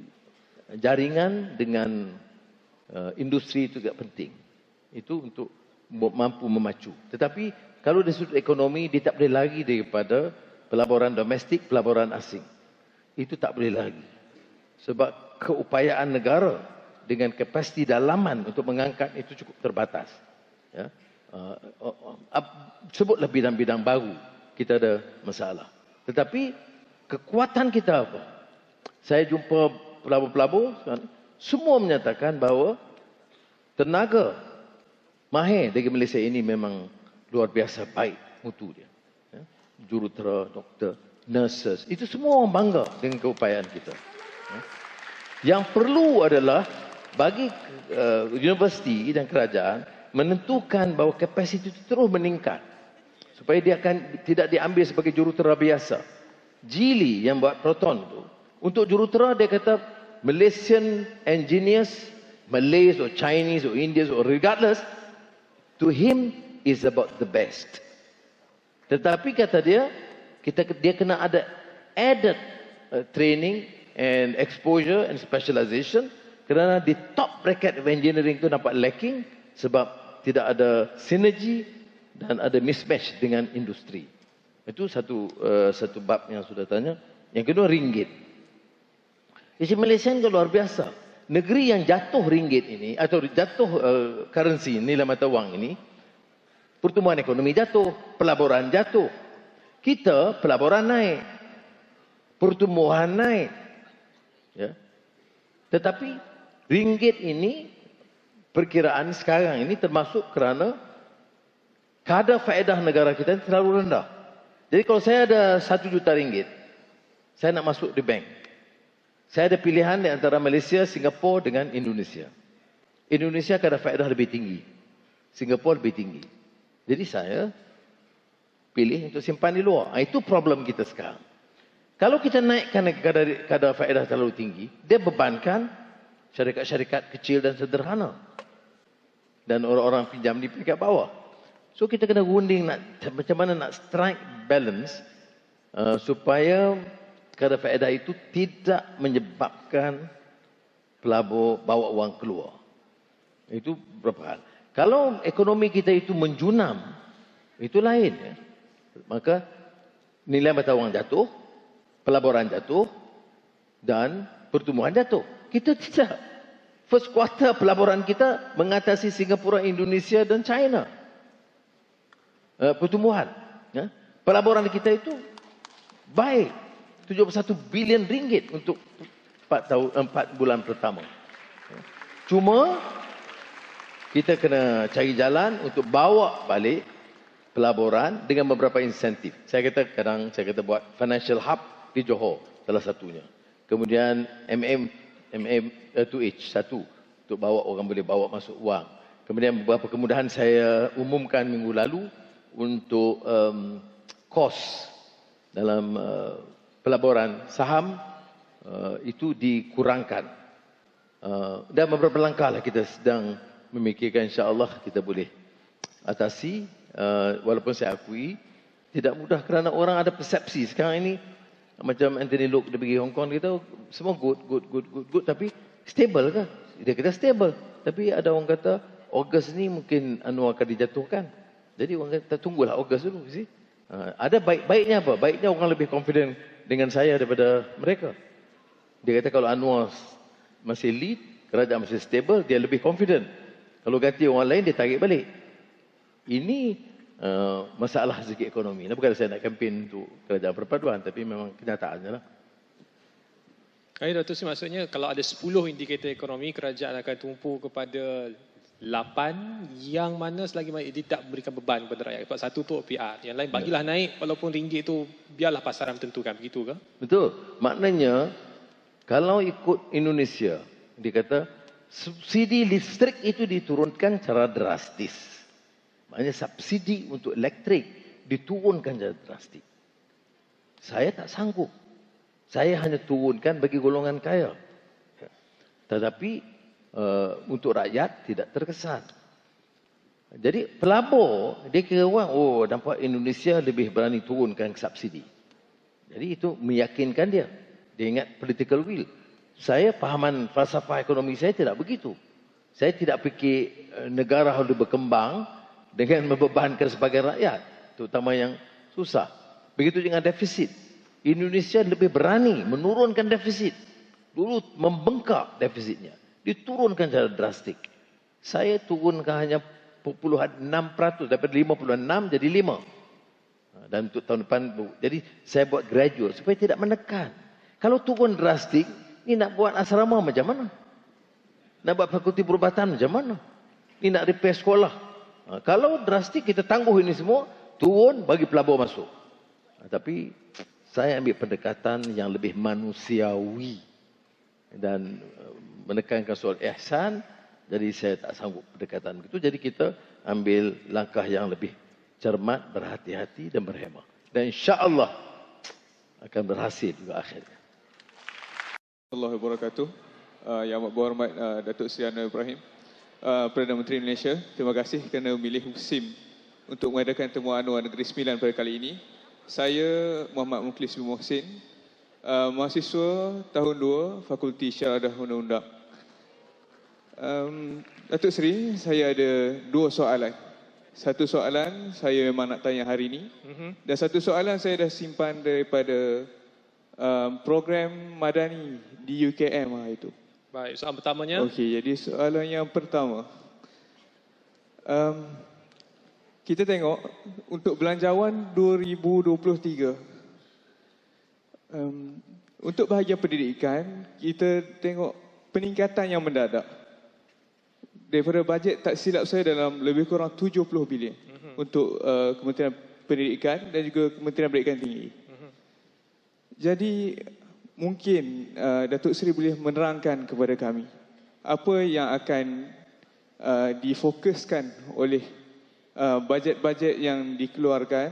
jaringan dengan industri itu juga penting. Itu untuk mampu memacu. Tetapi kalau dari sudut ekonomi, dia tak boleh lagi daripada pelaburan domestik, pelaburan asing. Itu tak boleh lagi. Sebab keupayaan negara dengan kapasiti dalaman untuk mengangkat itu cukup terbatas. Sebutlah bidang-bidang baru, kita ada masalah. Tetapi kekuatan kita apa? Saya jumpa pelabur-pelabur, semua menyatakan bahawa tenaga mahir dari Malaysia ini memang luar biasa baik mutu dia. Jurutera, doktor, nurses, itu semua orang bangga dengan keupayaan kita. Yang perlu adalah bagi universiti dan kerajaan menentukan bahawa kapasiti itu terus meningkat supaya dia akan tidak diambil sebagai jurutera biasa. Geely yang buat proton tu, untuk jurutera dia kata Malaysian engineers, Malays or Chinese or Indians or regardless, to him is about the best. Tetapi kata dia kena ada added training and exposure and specialization kerana di top bracket of engineering tu nampak lacking sebab tidak ada sinergi dan ada mismatch dengan industri. Itu satu bab yang sudah tanya. Yang kedua ringgit. Isi Malaysia ini luar biasa. Negeri yang jatuh ringgit ini atau jatuh currency nilai mata wang ini, pertumbuhan ekonomi jatuh, pelaburan jatuh. Kita pelaburan naik, pertumbuhan naik. Ya. Tetapi ringgit ini perkiraan sekarang ini termasuk kerana kadar faedah negara kita terlalu rendah. Jadi kalau saya ada 1 juta ringgit, saya nak masuk di bank. Saya ada pilihan di antara Malaysia, Singapura dengan Indonesia. Indonesia kadar faedah lebih tinggi. Singapura lebih tinggi. Jadi saya pilih untuk simpan di luar. Itu problem kita sekarang. Kalau kita naikkan kadar faedah terlalu tinggi, dia bebankan syarikat-syarikat kecil dan sederhana. Dan orang-orang pinjam di peringkat bawah. So kita kena gunding macam mana nak strike balance supaya kadar faedah itu tidak menyebabkan pelabur bawa wang keluar. Itu berapa hal. Kalau ekonomi kita itu menjunam, itu lain. Ya. Maka nilai mata wang jatuh, pelaburan jatuh, dan pertumbuhan jatuh. Kita tidak. First quarter pelaburan kita mengatasi Singapura, Indonesia dan China. Pertumbuhan. Ya. Pelaburan kita itu baik. 71 bilion ringgit untuk 4 bulan pertama. Cuma kita kena cari jalan untuk bawa balik pelaburan dengan beberapa insentif. Saya kata buat financial hub di Johor, salah satunya. Kemudian MM2H, satu untuk bawa orang boleh bawa masuk wang. Kemudian beberapa kemudahan saya umumkan minggu lalu untuk kos dalam pelaburan saham itu dikurangkan. Dan beberapa langkah lah kita sedang memikirkan, insya-Allah kita boleh atasi. Walaupun saya akui tidak mudah kerana orang ada persepsi sekarang ini macam Anthony Loke dia pergi Hong Kong, dia tahu semua good tapi stable kan? Dia kata stable, tapi ada orang kata Ogos ni mungkin Anwar akan dijatuhkan. Jadi orang kata tunggulah Ogos dulu, sih. Ada baiknya apa? Baiknya orang lebih confident dengan saya daripada mereka. Dia kata kalau Anwar masih lead, kerajaan masih stable, dia lebih confident. Kalau ganti orang lain, dia tarik balik. Ini masalah segi ekonomi. Bukan saya nak kempen untuk kerajaan perpaduan, tapi memang kenyataannya lah. Dr. Sri, maksudnya kalau ada 10 indikator ekonomi, kerajaan akan tumpu kepada 8 yang mana selagi dia tak berikan beban kepada rakyat. Sebab satu tu OPR, yang lain bagilah naik walaupun ringgit tu biarlah pasaran menentukan, begitu ke? Betul. Maknanya kalau ikut Indonesia, dia kata subsidi listrik itu diturunkan secara drastis. Maknanya subsidi untuk elektrik diturunkan secara drastis. Saya tak sanggup. Saya hanya turunkan bagi golongan kaya. Tetapi untuk rakyat tidak terkesan. Jadi pelabur dia kira orang, nampak Indonesia lebih berani turunkan subsidi. Jadi itu meyakinkan dia. Dia ingat political will. Saya pahaman falsafah ekonomi saya tidak begitu. Saya tidak fikir negara harus berkembang dengan membebankan sebagai rakyat, terutama yang susah. Begitu dengan defisit. Indonesia lebih berani menurunkan defisit. Dulu membengkak defisitnya. Diturunkan secara drastik. Saya turunkan hanya 0.6%, daripada 56 jadi 5. Dan untuk tahun depan, jadi saya buat gradual supaya tidak menekan. Kalau turun drastik, ini nak buat asrama macam mana? Nak buat fakulti perubatan macam mana? Ini nak repair sekolah. Kalau drastik kita tangguh ini semua, turun bagi pelabur masuk. Tapi saya ambil pendekatan yang lebih manusiawi dan menekankan soal ihsan. Jadi saya tak sanggup pendekatan begitu. Jadi kita ambil langkah yang lebih cermat, berhati-hati dan berhemah. Dan insya-Allah akan berhasil juga akhirnya. Assalamualaikum warahmatullahi wabarakatuh. Yang amat berhormat Datuk Seri Anwar Ibrahim, Perdana Menteri Malaysia. Terima kasih kerana memilih SIM untuk mengadakan temuan Anwar Negeri Sembilan pada kali ini. Saya Muhammad Mukhlis bin Mohsin, mahasiswa tahun 2 Fakulti Syariah Undang-Undang. Datuk Seri, saya ada 2 soalan. Satu soalan saya memang nak tanya hari ini. Dan satu soalan saya dah simpan daripada program Madani di UKM itu. Baik, soalan pertamanya. Okey, jadi soalan yang pertama. Kita tengok untuk belanjawan 2023. Untuk bahagian pendidikan, kita tengok peningkatan yang mendadak. Daripada bajet tak silap saya dalam lebih kurang 70 bilion untuk Kementerian Pendidikan dan juga Kementerian Pendidikan Tinggi. Jadi mungkin Datuk Seri boleh menerangkan kepada kami apa yang akan difokuskan oleh bajet-bajet yang dikeluarkan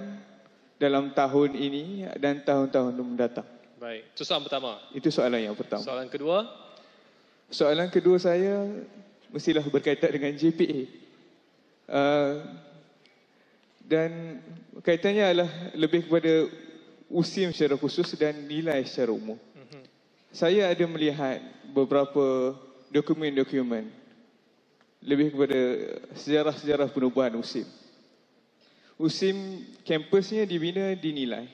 dalam tahun ini dan tahun-tahun mendatang. Baik, itu soalan pertama. Itu soalan yang pertama. Soalan kedua. Soalan kedua saya mestilah berkaitan dengan JPA. Dan kaitannya adalah lebih kepada USIM secara khusus dan nilai secara umum. Saya ada melihat beberapa dokumen-dokumen lebih kepada sejarah-sejarah penubuhan USIM. USIM kampusnya dibina di Nilai,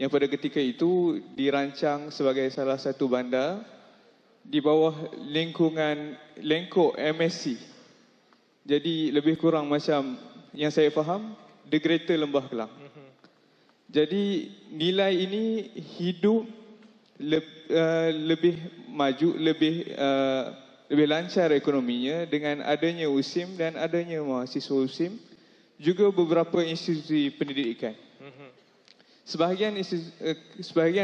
yang pada ketika itu dirancang sebagai salah satu bandar di bawah lengkuk MSc. Jadi lebih kurang macam yang saya faham, The Greater Lembah Kelang. Jadi nilai ini hidup lebih maju, lebih lancar ekonominya dengan adanya USIM dan adanya mahasiswa USIM, juga beberapa institusi pendidikan. Sebahagian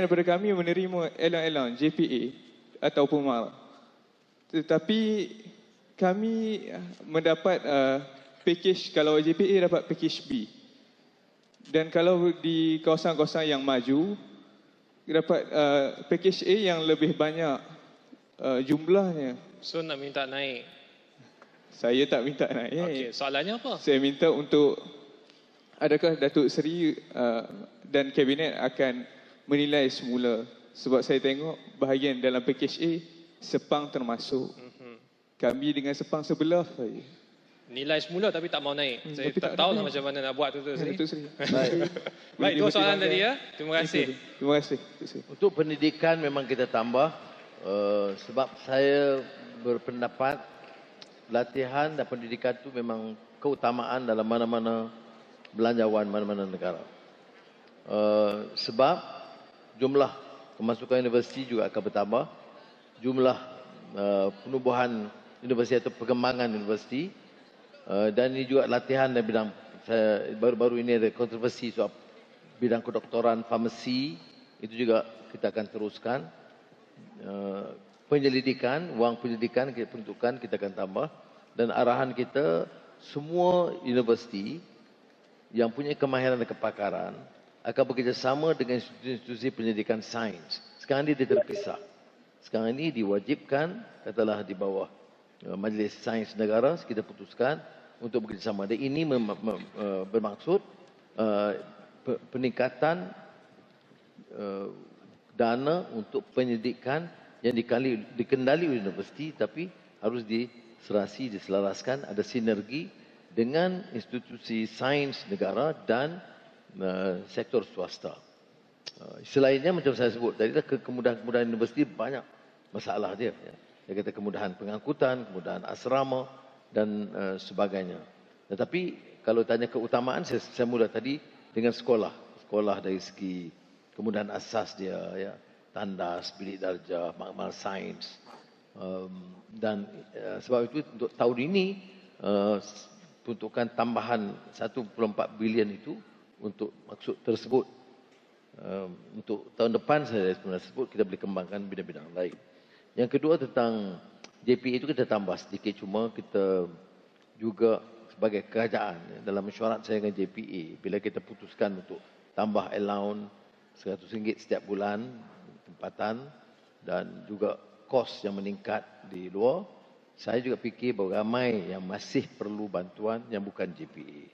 daripada kami menerima elang-elang JPA ataupun MARA. Tetapi kami mendapat package, kalau JPA dapat package B. Dan kalau di kawasan-kawasan yang maju, dapat package A yang lebih banyak jumlahnya. So nak minta naik. Saya tak minta naik. Okey, soalannya apa? Saya minta untuk, adakah Datuk Seri dan Kabinet akan menilai semula? Sebab saya tengok bahagian dalam package A, Sepang termasuk. Kami dengan Sepang sebelah saja. Nilai semula tapi tak mau naik. Saya tapi tak tak tahu ada lah macam mana nak buat tu Seri. Datuk Seri. Baik, dua soalan tadi ya. Terima kasih. Terima kasih. Untuk pendidikan memang kita tambah sebab saya berpendapat latihan dan pendidikan itu memang keutamaan dalam mana-mana belanjawan, mana-mana negara. Sebab jumlah kemasukan universiti juga akan bertambah, jumlah penubuhan universiti atau perkembangan universiti, dan ini juga latihan dan bidang, baru-baru ini ada kontroversi soal bidang kedoktoran farmasi, itu juga kita akan teruskan. Penyelidikan, wang penyelidikan kita peruntukkan, kita akan tambah, dan arahan kita semua universiti yang punya kemahiran dan kepakaran akan bekerjasama dengan institusi pendidikan sains. Sekarang ini dia terpisah. Sekarang ini diwajibkan, katalah di bawah Majlis Sains Negara, kita putuskan untuk bekerjasama. Dan ini bermaksud peningkatan dana untuk pendidikan yang dikendali oleh universiti, tapi harus diselaraskan, ada sinergi dengan institusi sains negara dan sektor swasta. Selainnya macam saya sebut tadi, kemudahan-kemudahan universiti banyak masalah dia. Dia kata kemudahan pengangkutan, kemudahan asrama dan sebagainya. Tetapi kalau tanya keutamaan, saya mula tadi dengan sekolah. Sekolah dari segi kemudahan asas dia, ya, tandas, bilik darjah, makmal sains. Dan sebab itu untuk tahun ini peruntukan tambahan 1.4 bilion itu untuk maksud tersebut. Untuk tahun depan saya sebenarnya sebut kita boleh kembangkan bidang-bidang lain. Yang kedua tentang JPA itu kita tambah sedikit, cuma kita juga sebagai kerajaan dalam mesyuarat saya dengan JPA, bila kita putuskan untuk tambah allowance RM100 setiap bulan tempatan dan juga kos yang meningkat di luar, saya juga fikir bahawa ramai yang masih perlu bantuan yang bukan JPA,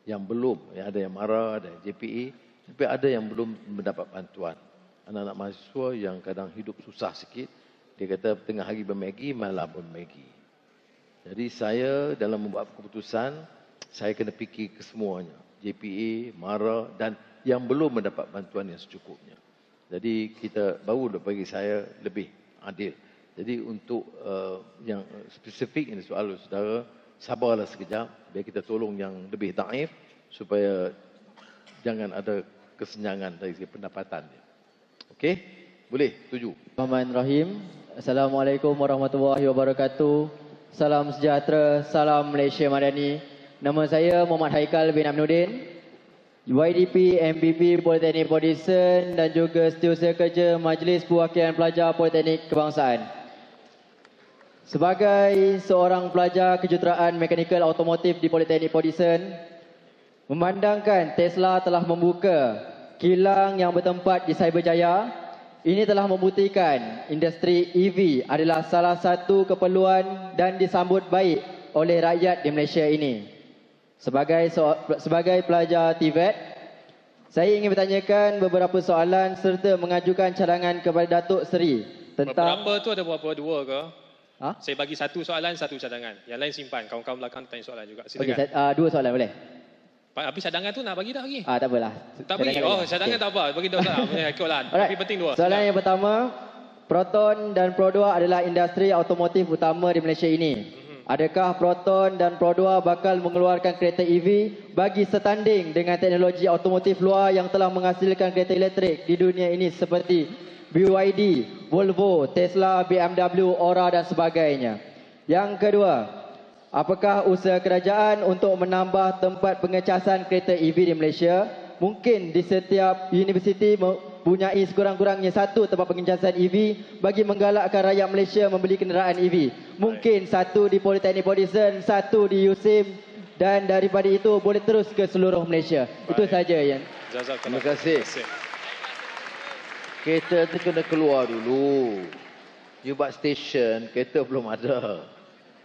yang belum, yang ada yang MARA, ada yang JPA, tapi ada yang belum mendapat bantuan. Anak-anak mahasiswa yang kadang hidup susah sikit, dia kata tengah hari bermegi, malam bermegi. Jadi saya dalam membuat keputusan, saya kena fikir ke semuanya. JPA, MARA dan yang belum mendapat bantuan yang secukupnya. Jadi kita baru bagi saya lebih adil. Jadi untuk yang spesifik ini soal saudara, sabarlah sekejap. Biar kita tolong yang lebih daif supaya jangan ada kesenjangan dari segi pendapatan. Okey? Boleh? Setuju? Bismillahirrahmanirrahim. Assalamualaikum warahmatullahi wabarakatuh. Salam sejahtera, salam Malaysia Madani. Nama saya Muhammad Haikal bin Aminuddin, YDP MPP Politeknik Port Dickson dan juga Setiausaha Kerja Majlis Perwakilan Pelajar Politeknik Kebangsaan. Sebagai seorang pelajar kejuruteraan mekanikal automotif di Politeknik Port Dickson, memandangkan Tesla telah membuka kilang yang bertempat di Cyberjaya, ini telah membuktikan industri EV adalah salah satu keperluan dan disambut baik oleh rakyat di Malaysia ini. Sebagai pelajar TVET, saya ingin bertanyakan beberapa soalan serta mengajukan cadangan kepada Datuk Seri tentang... Berapa tu ada berapa? Dua ke? Ha? Saya bagi satu soalan, satu cadangan. Yang lain simpan. Kawan-kawan belakang tanya soalan juga. Okey, Silakan. dua soalan boleh? Habis cadangan tu nak bagi tak bagi? Tak apalah. Tak bagi? Oh, cadangan tak apa. Bagi dua soalan. Ikutlah. Tapi penting dua. Soalan yang pertama, Proton dan Pro 2 adalah industri automotif utama di Malaysia ini. Adakah Proton dan Pro 2 bakal mengeluarkan kereta EV bagi setanding dengan teknologi automotif luar yang telah menghasilkan kereta elektrik di dunia ini seperti BYD, Volvo, Tesla, BMW, Ora dan sebagainya? Yang kedua, apakah usaha kerajaan untuk menambah tempat pengecasan kereta EV di Malaysia? Mungkin di setiap universiti mempunyai sekurang-kurangnya satu tempat pengecasan EV bagi menggalakkan rakyat Malaysia membeli kenderaan EV. Mungkin satu di Politeknik Port Dickson, satu di USIM dan daripada itu boleh terus ke seluruh Malaysia. Itu saja yang. Terima kasih. Kereta tu kena keluar dulu. You buat stesen, kereta belum ada.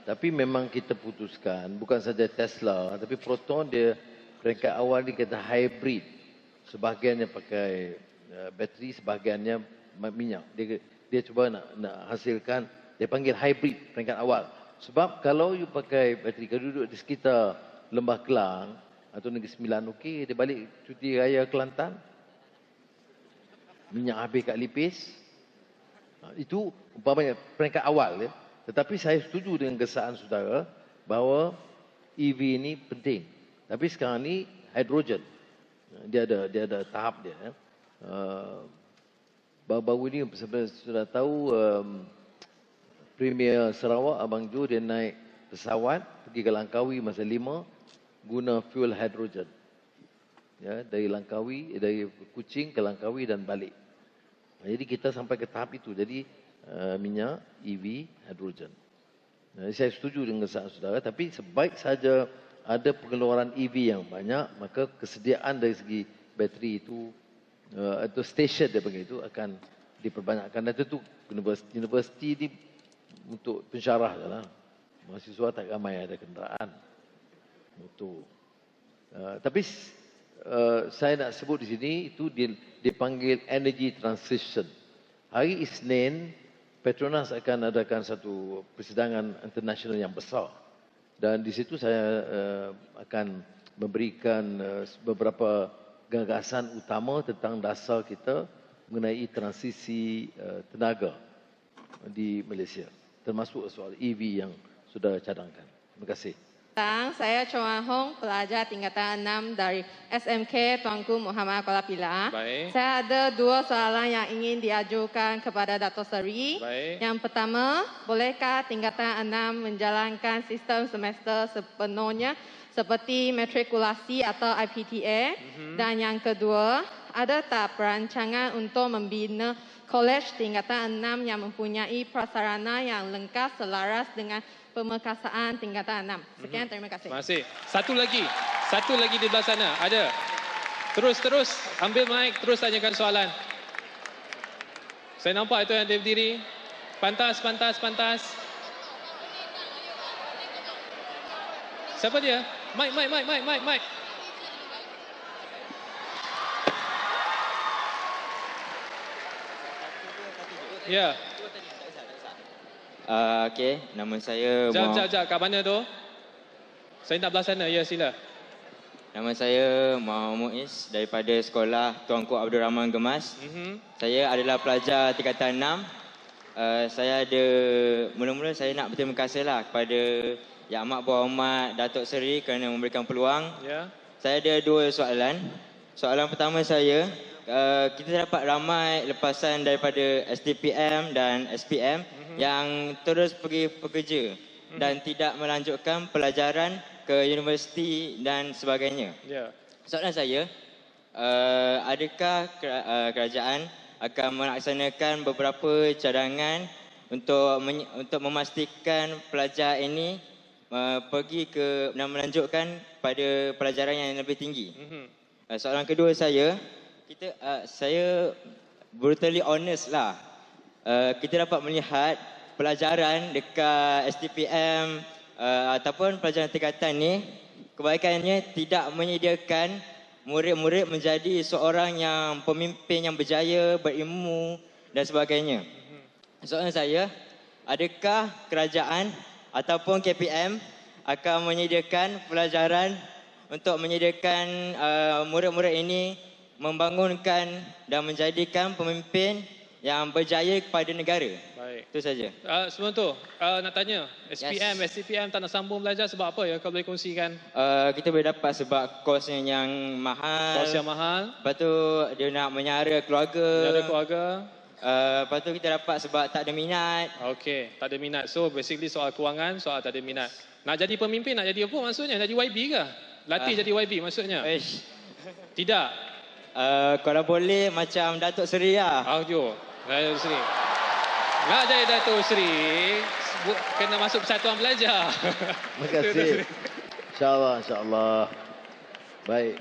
Tapi memang kita putuskan, bukan saja Tesla, tapi Proton dia peringkat awal ni kereta hybrid. Sebahagiannya pakai bateri, sebahagiannya minyak. Dia cuba nak hasilkan, dia panggil hybrid peringkat awal. Sebab kalau you pakai bateri, kalau duduk di sekitar Lembah Kelang atau Negeri Sembilan, okey, dia balik cuti raya Kelantan, minyak habis kat Lipis. Itu umpamanya peringkat awal ya. Tetapi saya setuju dengan kesan saudara bahawa EV ini penting. Tapi sekarang ni hidrogen. Dia ada tahap dia. Baru-baru ni sebenarnya sudah tahu Premier Sarawak Abang Jo dia naik pesawat pergi ke Langkawi masa 5 guna fuel hidrogen. Ya, dari Langkawi, dari Kuching ke Langkawi dan balik. Jadi kita sampai ke tahap itu. Jadi minyak, EV, hidrogen. Saya setuju dengan kesan saudara, tapi sebaik saja ada pengeluaran EV yang banyak, maka kesediaan dari segi bateri itu atau stesen dia panggil itu akan diperbanyakkan. Dan itu universiti ni untuk pensyarah je lah. Mahasiswa tak ramai ada kenderaan motor. Tapi saya nak sebut di sini itu dipanggil energy transition. Hari Isnin Petronas akan adakan satu persidangan internasional yang besar. Dan di situ saya akan memberikan beberapa gagasan utama tentang dasar kita mengenai transisi tenaga di Malaysia. Termasuk soal EV yang sudah cadangkan. Terima kasih. Saya Chua Hong, pelajar tingkatan 6 dari SMK Tuanku Muhammad Kuala Pilah. Baik. Saya ada dua soalan yang ingin diajukan kepada Dato' Seri. Baik. Yang pertama, bolehkah tingkatan 6 menjalankan sistem semester sepenuhnya seperti matrikulasi atau IPTA? Dan yang kedua, ada tak perancangan untuk membina kolej tingkatan 6 yang mempunyai prasarana yang lengkap selaras dengan pemekasaan tingkatan 6. Sekian, terima kasih. Terima kasih. Satu lagi di belah sana. Ada. Terus ambil mic, terus tanyakan soalan. Saya nampak itu yang dia berdiri. Pantas. Siapa dia? Mic. Ya. Okey, nama saya Jap. Kat mana tu? Saya nak belah sana. Ya, sila. Nama saya Muhammad Muiz daripada Sekolah Tuanku Abdul Rahman Gemas. Saya adalah pelajar tingkatan 6. Mula-mula saya nak berterima kasihlah kepada Yang Amat Berhormat Datuk Seri kerana memberikan peluang. Ya. Saya ada 2 soalan. Soalan pertama saya, kita dapat ramai lepasan daripada STPM dan SPM yang terus pergi bekerja dan tidak melanjutkan pelajaran ke universiti dan sebagainya. Ya. Soalan saya, adakah kerajaan akan melaksanakan beberapa cadangan untuk memastikan pelajar ini pergi ke dan melanjutkan pada pelajaran yang lebih tinggi? Soalan kedua saya, saya brutally honest lah. Kita dapat melihat pelajaran dekat STPM ataupun pelajaran tingkatan ni kebaikannya tidak menyediakan murid-murid menjadi seorang yang pemimpin yang berjaya, berilmu dan sebagainya. Soalan saya, adakah kerajaan ataupun KPM akan menyediakan pelajaran untuk menyediakan murid-murid ini membangunkan dan menjadikan pemimpin yang berjaya kepada negara? Baik. Itu saja. Sebelum tu, nak tanya, SPM, STPM tak nak sambung belajar sebab apa ya? Kau boleh kongsikan? Kita boleh dapat sebab kosnya yang mahal. Kos yang mahal. Lepas tu dia nak menyara keluarga. Menyara keluarga. Lepas tu kita dapat sebab tak ada minat. Okey, tak ada minat. So basically soal kewangan, soal tak ada minat. Nak jadi pemimpin, nak jadi apa maksudnya? Jadi YB ke? Latih jadi YB maksudnya? Tidak. Kalau boleh macam Datuk Seri lah. Jom. Datuk Seri. Nak jadi Datuk Seri, kena masuk persatuan belajar. Terima kasih. InsyaAllah, insyaAllah. Baik.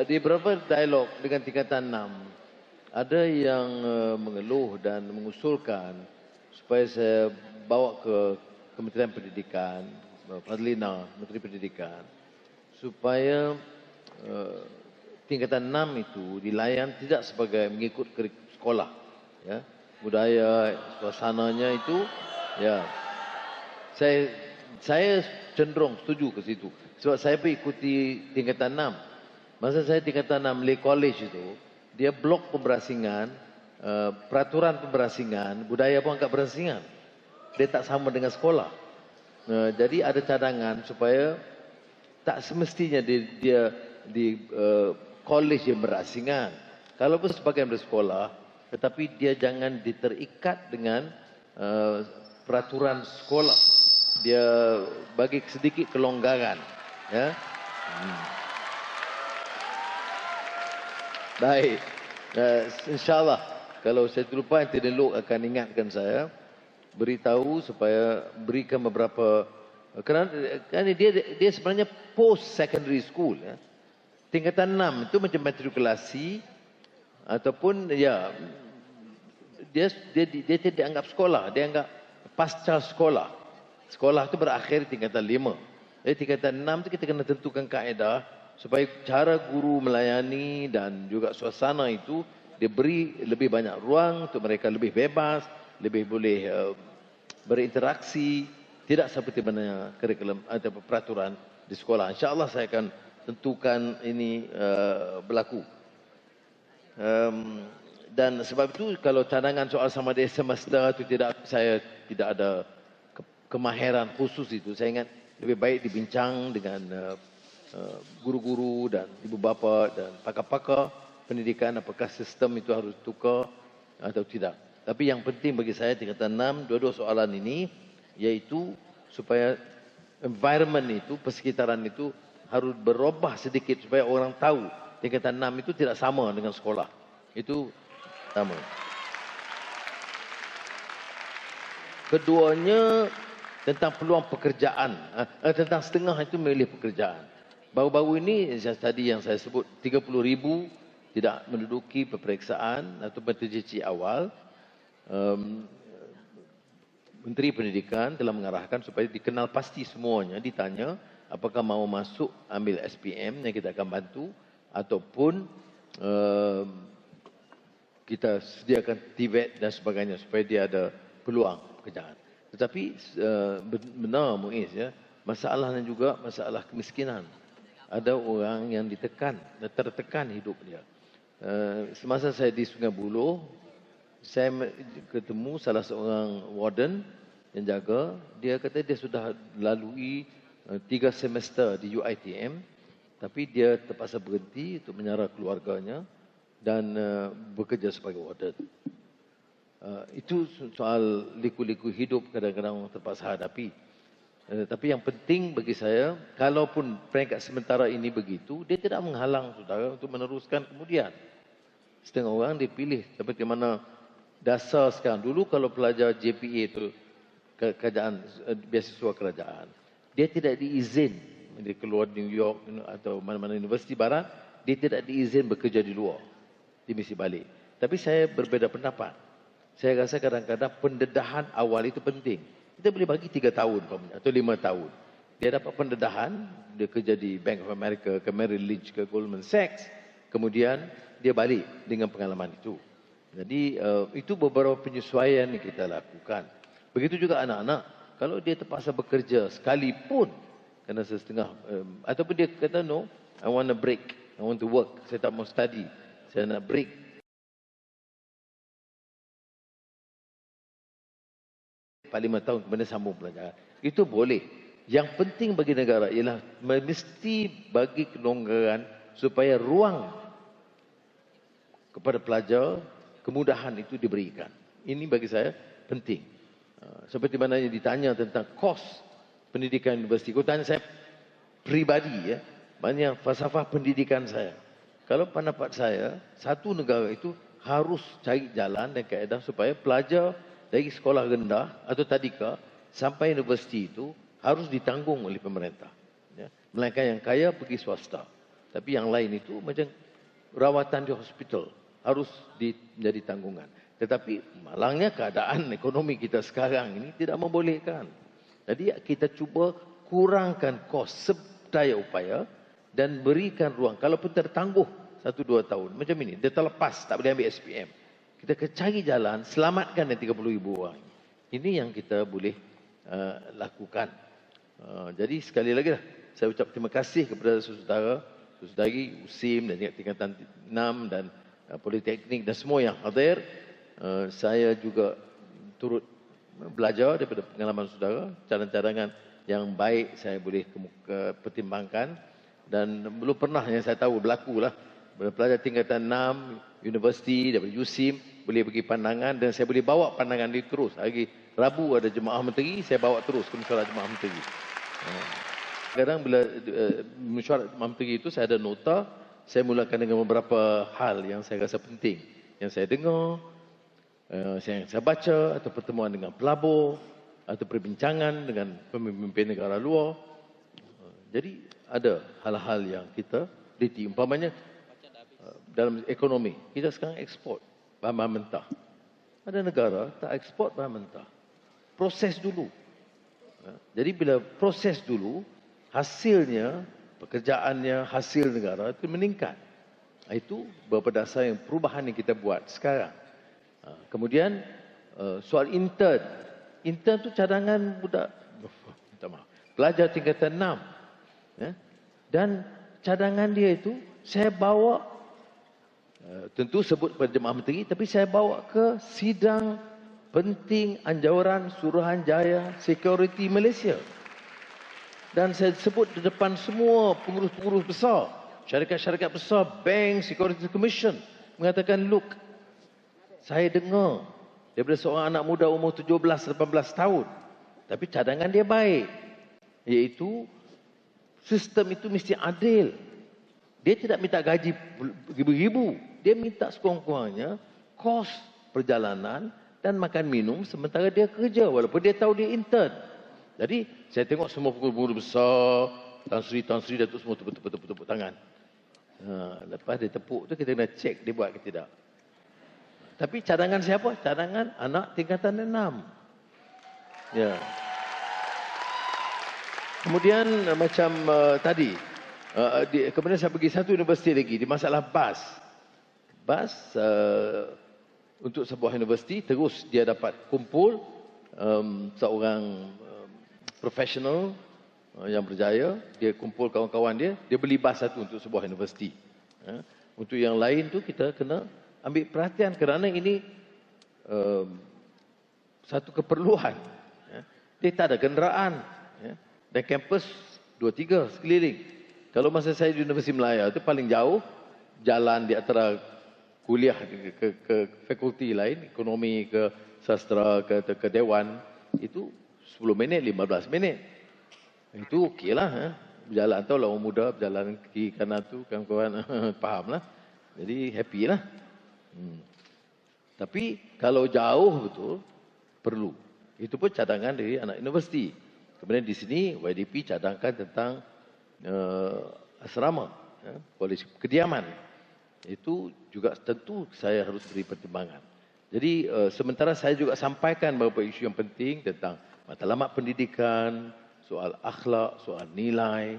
Di beberapa dialog dengan tingkatan 6, ada yang mengeluh dan mengusulkan supaya saya bawa ke Kementerian Pendidikan, Fadlina, Menteri Pendidikan, supaya tingkatan 6 itu dilayan tidak sebagai mengikut sekolah, ya, budaya, suasananya itu, ya. Saya cenderung setuju ke situ sebab saya pun ikuti tingkatan 6. Masa saya tingkatan 6 Malay College itu, dia blok pemberasingan, peraturan pemberasingan, budaya pun agak berasingan. Dia tak sama dengan sekolah. Jadi ada cadangan supaya tak semestinya dia di college yang berasingan. Kalau pun sebagian bersekolah, tetapi dia jangan terikat dengan peraturan sekolah. Dia bagi sedikit kelonggaran, ya. Baik. InsyaAllah kalau saya terlupa, nanti Delok akan ingatkan saya, beritahu supaya berikan beberapa, kerana dia sebenarnya post secondary school, ya. Tingkatan 6 itu macam matrikulasi ataupun ya dia tidak anggap sekolah, dia anggap pasca sekolah. Sekolah itu berakhir tingkatan 5. Jadi tingkatan 6 itu kita kena tentukan kaedah supaya cara guru melayani dan juga suasana itu diberi lebih banyak ruang untuk mereka lebih bebas, lebih boleh berinteraksi, tidak seperti mana kurikulum atau peraturan di sekolah. InsyaAllah saya akan tentukan ini berlaku. Dan sebab itu kalau cadangan soal sama ada semester itu saya tidak ada kemahiran khusus itu. Saya ingat lebih baik dibincang dengan guru-guru dan ibu bapa dan pakar-pakar pendidikan, apakah sistem itu harus tukar atau tidak. Tapi yang penting bagi saya tingkatan 6, dua-dua soalan ini, iaitu supaya environment itu, persekitaran itu harus berubah sedikit supaya orang tahu tingkatan 6 itu tidak sama dengan sekolah. Itu pertama. Keduanya tentang peluang pekerjaan, tentang setengah itu memilih pekerjaan. Baru-baru ini tadi yang saya sebut 30,000 tidak menduduki peperiksaan atau terjeci awal. Menteri Pendidikan telah mengarahkan supaya dikenal pasti semuanya, ditanya apakah mau masuk ambil SPM yang kita akan bantu ataupun kita sediakan TVET dan sebagainya supaya dia ada peluang pekerjaan. Tetapi benar Muiz, ya, masalahnya juga masalah kemiskinan. Ada orang yang ditekan, tertekan hidup dia. Semasa saya di Sungai Buloh, saya ketemu salah seorang warden yang jaga. Dia kata dia sudah lalui 3 semester di UiTM, tapi dia terpaksa berhenti untuk menyara keluarganya dan bekerja sebagai warden. Itu soal liku-liku hidup kadang-kadang orang terpaksa hadapi. Tapi yang penting bagi saya, kalaupun peringkat sementara ini begitu, dia tidak menghalang saudara untuk meneruskan kemudian. Setengah orang dipilih seperti mana dasar sekarang. Dulu kalau pelajar JPA itu kerajaan, beasiswa kerajaan, dia tidak diizin dia keluar New York atau mana-mana universiti barat, dia tidak diizin bekerja di luar, di misi balik. Tapi saya berbeza pendapat. Saya rasa kadang-kadang pendedahan awal itu penting. Kita boleh bagi 3 tahun atau 5 tahun. Dia dapat pendedahan, dia kerja di Bank of America, ke Merrill Lynch, ke Goldman Sachs. Kemudian dia balik dengan pengalaman itu. Jadi itu beberapa penyesuaian yang kita lakukan. Begitu juga anak-anak. Kalau dia terpaksa bekerja sekalipun kena setengah ataupun dia kata no, I want a break, I want to work, saya tak mau study, saya nak break. 5 tahun kemudian sambung pelajaran. Itu boleh. Yang penting bagi negara ialah mesti bagi kelonggaran supaya ruang kepada pelajar, kemudahan itu diberikan. Ini bagi saya penting. Seperti mana yang ditanya tentang kos pendidikan universiti. Kau tanya saya pribadi, maknanya falsafah pendidikan saya. Kalau pendapat saya, satu negara itu harus cari jalan dan kaedah supaya pelajar dari sekolah rendah atau tadika sampai universiti itu harus ditanggung oleh pemerintah. Melainkan yang kaya pergi swasta. Tapi yang lain itu macam rawatan di hospital harus menjadi tanggungan. Tetapi malangnya keadaan ekonomi kita sekarang ini tidak membolehkan. Jadi kita cuba kurangkan kos sedaya upaya dan berikan ruang. Kalaupun tertangguh 1-2 tahun, macam ini, dia terlepas, tak boleh ambil SPM. Kita cari jalan, selamatkan yang 30,000 orang. Ini yang kita boleh lakukan. Jadi sekali lagi lah, saya ucap terima kasih kepada saudara-saudari USIM dan tingkatan 6 dan Politeknik dan semua yang hadir. Saya juga turut belajar daripada pengalaman saudara. Cadangan-cadangan yang baik saya boleh pertimbangkan. Dan belum pernah yang saya tahu berlaku lah. Pelajar tingkatan 6, universiti, daripada USIM, boleh bagi pandangan dan saya boleh bawa pandangan ini terus. Hari Rabu ada jemaah menteri, saya bawa terus ke mesyuarat jemaah menteri. Kadang bila mesyuarat jemaah menteri itu saya ada nota. Saya mulakan dengan beberapa hal yang saya rasa penting. Yang saya dengar, yang saya baca, atau pertemuan dengan pelabur, atau perbincangan dengan pemimpin negara luar. Jadi ada hal-hal yang kita teliti. Umpamanya dalam ekonomi, kita sekarang ekspor bahan-bahan mentah. Ada negara tak ekspor bahan mentah. Proses dulu. Jadi bila proses dulu, hasilnya, pekerjaannya, hasil negara itu meningkat. Itu beberapa dasar yang perubahan yang kita buat sekarang. Kemudian soal intern. Intern tu cadangan budak, pelajar tingkatan 6. Dan cadangan dia itu saya bawa, tentu sebut pada jemaah menteri, tapi saya bawa ke sidang penting anjuran Suruhanjaya Security Malaysia. Dan saya sebut di depan semua pengurus-pengurus besar, syarikat-syarikat besar, Bank, Security Commission, mengatakan, look, saya dengar daripada seorang anak muda umur 17-18 tahun, tapi cadangan dia baik, iaitu sistem itu mesti adil. Dia tidak minta gaji ribu-ribu, dia minta sekurang-kurangnya kos perjalanan dan makan minum sementara dia kerja, walaupun dia tahu dia intern. Jadi saya tengok semua pengurus besar, Tan Sri, Datuk semua tepuk tangan. Lepas dia tepuk tu kita kena cek dia buat ke tidak. Tapi cadangan siapa? Cadangan anak tingkatan 6. Ya. Kemudian macam tadi, kemudian saya pergi satu universiti lagi di masalah bas. Bas untuk sebuah universiti terus dia dapat kumpul seorang profesional yang berjaya, dia kumpul kawan-kawan dia, dia beli bas satu untuk sebuah universiti. Untuk yang lain tu kita kena ambil perhatian kerana ini satu keperluan. Dia tak ada kenderaan. Dan kampus 2-3 sekeliling. Kalau masa saya di Universiti Melaya itu paling jauh jalan di antara kuliah ke fakulti lain, ekonomi ke sastra ke dewan, itu 10 minit, 15 minit. Itu okey lah. Berjalan tu lah orang muda, berjalan kiri kanan tu, kawan-kawan faham lah. Jadi happy lah. Tapi kalau jauh betul, perlu. Itu pun cadangan dari anak universiti. Kemudian di sini YDP cadangkan tentang asrama, kolej kediaman. Itu juga tentu saya harus beri pertimbangan. Jadi sementara saya juga sampaikan beberapa isu yang penting tentang matlamat pendidikan, soal akhlak, soal nilai.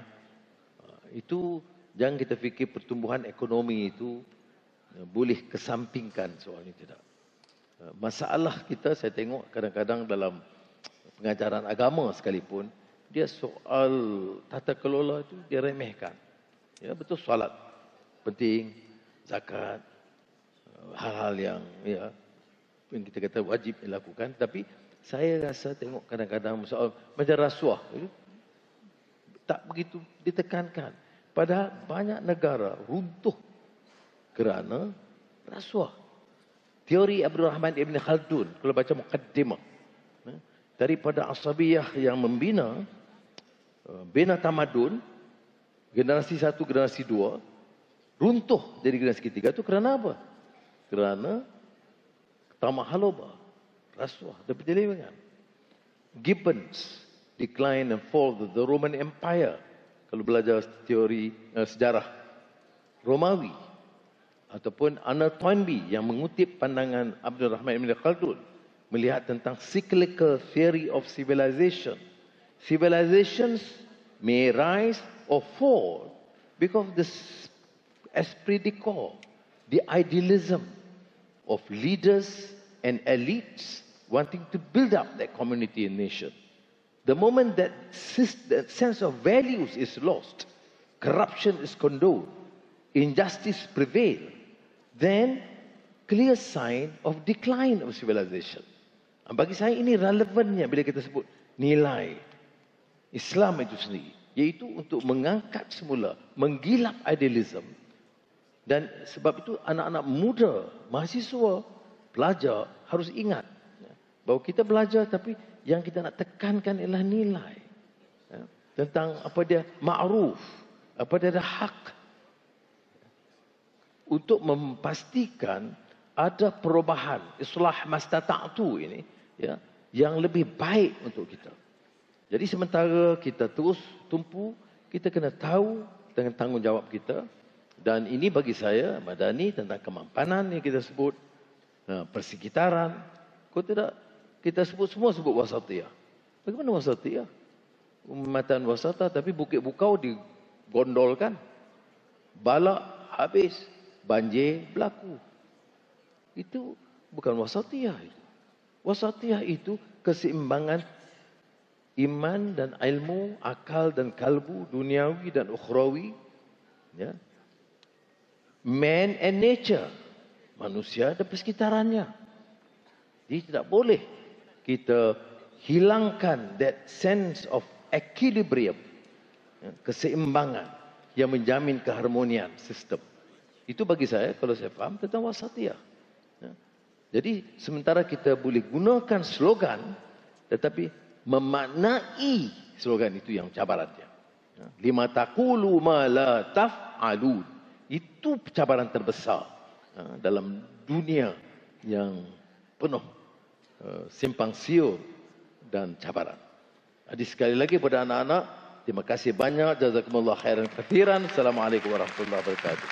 Itu jangan kita fikir pertumbuhan ekonomi itu boleh kesampingkan soal ini, tidak. Masalah kita saya tengok kadang-kadang dalam pengajaran agama sekalipun, dia soal tata kelola itu dia remehkan. Ya, betul solat penting, zakat, hal-hal yang yang kita kata wajib dilakukan, tapi saya rasa tengok kadang-kadang soal macam rasuah itu tak begitu ditekankan. Padahal banyak negara runtuh kerana rasuah. Teori Abdul Rahman Ibn Khaldun, kalau baca Muqaddimah, daripada Asabiyah yang membina bina tamadun, generasi 1, generasi 2, runtuh dari generasi ketiga itu kerana apa? Kerana tamahaloba, rasuah dan penyelewengan. Gibbons, Decline and Fall of the Roman Empire, kalau belajar teori sejarah Romawi, ataupun Arnold Toynbee yang mengutip pandangan Abdul Rahman Ibn Khaldun melihat tentang cyclical theory of civilization. Civilizations may rise or fall because of the esprit de corps, the idealism of leaders and elites wanting to build up that community and nation. The moment that sense of values is lost, corruption is condoned, injustice prevails, then clear sign of decline of civilization. Bagi saya ini relevannya bila kita sebut nilai Islam itu sendiri, iaitu untuk mengangkat semula, menggilap idealism. Dan sebab itu anak-anak muda, mahasiswa, pelajar harus ingat bahawa kita belajar tapi yang kita nak tekankan ialah nilai. Tentang apa dia ma'ruf, apa dia ada hak. Untuk memastikan ada perubahan, islah mastata'tu ini, yang lebih baik untuk kita. Jadi sementara kita terus tumpu, kita kena tahu dengan tanggungjawab kita. Dan ini bagi saya, Madani, tentang kemampanan yang kita sebut, persekitaran. Kalau tidak, kita sebut wasatiyah. Bagaimana wasatiyah? Umatan wasata, tapi Bukit Bukau digondolkan. Balak habis, banjir berlaku. Itu bukan wasatiyah. Wasatiyah itu keseimbangan iman dan ilmu, akal dan kalbu, duniawi dan ukhrawi. Ya. Man and nature, manusia dan persekitarannya. Jadi tidak boleh kita hilangkan that sense of equilibrium, keseimbangan yang menjamin keharmonian sistem. Itu bagi saya, kalau saya faham, tentang wasatiyah. Jadi sementara kita boleh gunakan slogan, tetapi memaknai slogan itu yang cabarannya. Lima taqulu ma la taf'alun. Itu cabaran terbesar dalam dunia yang penuh simpang siur dan cabaran. Jadi sekali lagi pada anak-anak, terima kasih banyak. Jazakumullah khairan kathiran. Assalamualaikum warahmatullahi wabarakatuh.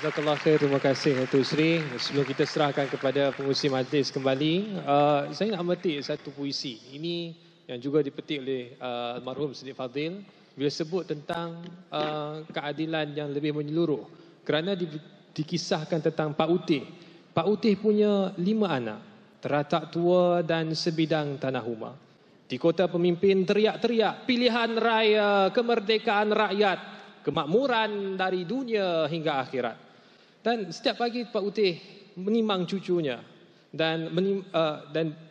Jazakallah khair, terima kasih Datuk Seri. Sebelum kita serahkan kepada pengurusi majlis kembali, saya nak memetik satu puisi. Ini yang juga dipetik oleh almarhum Siddiq Fadil bila sebut tentang keadilan yang lebih menyeluruh. Kerana dikisahkan tentang Pak Utih. Pak Utih punya 5 anak, teratak tua dan sebidang tanah rumah. Di kota pemimpin teriak-teriak pilihan raya, kemerdekaan rakyat, kemakmuran dari dunia hingga akhirat. Dan setiap pagi Pak Utih menimang cucunya dan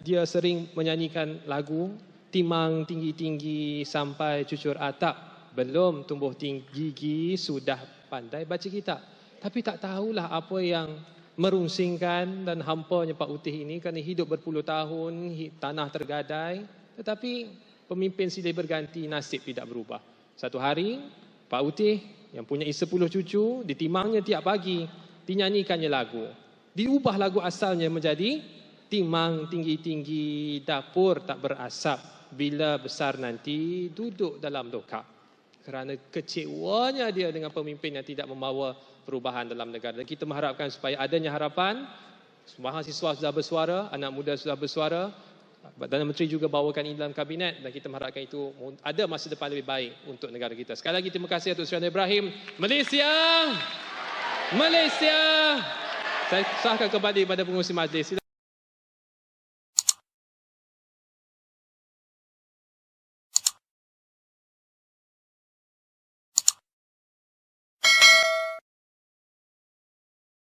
dia sering menyanyikan lagu timang tinggi-tinggi sampai cucur atap, belum tumbuh tinggi gigi sudah pandai baca kitab. Tapi tak tahulah apa yang merungsingkan dan hampanya Pak Utih ini kerana hidup berpuluh tahun, tanah tergadai, tetapi pemimpin silih berganti, nasib tidak berubah. Satu hari Pak Utih yang punya 10 cucu, ditimangnya tiap pagi, dinyanyikannya lagu. Diubah lagu asalnya menjadi timang tinggi-tinggi, dapur tak berasap, bila besar nanti duduk dalam dokap. Kerana kecewanya dia dengan pemimpin yang tidak membawa perubahan dalam negara. Dan kita mengharapkan supaya adanya harapan, mahasiswa sudah bersuara, anak muda sudah bersuara, Perdana Menteri juga bawakan ini dalam kabinet, dan kita mengharapkan itu ada masa depan lebih baik untuk negara kita. Sekali lagi terima kasih Datuk Seri Anwar Ibrahim. Malaysia! Malaysia! Saya serahkan kembali pada pengurusi majlis.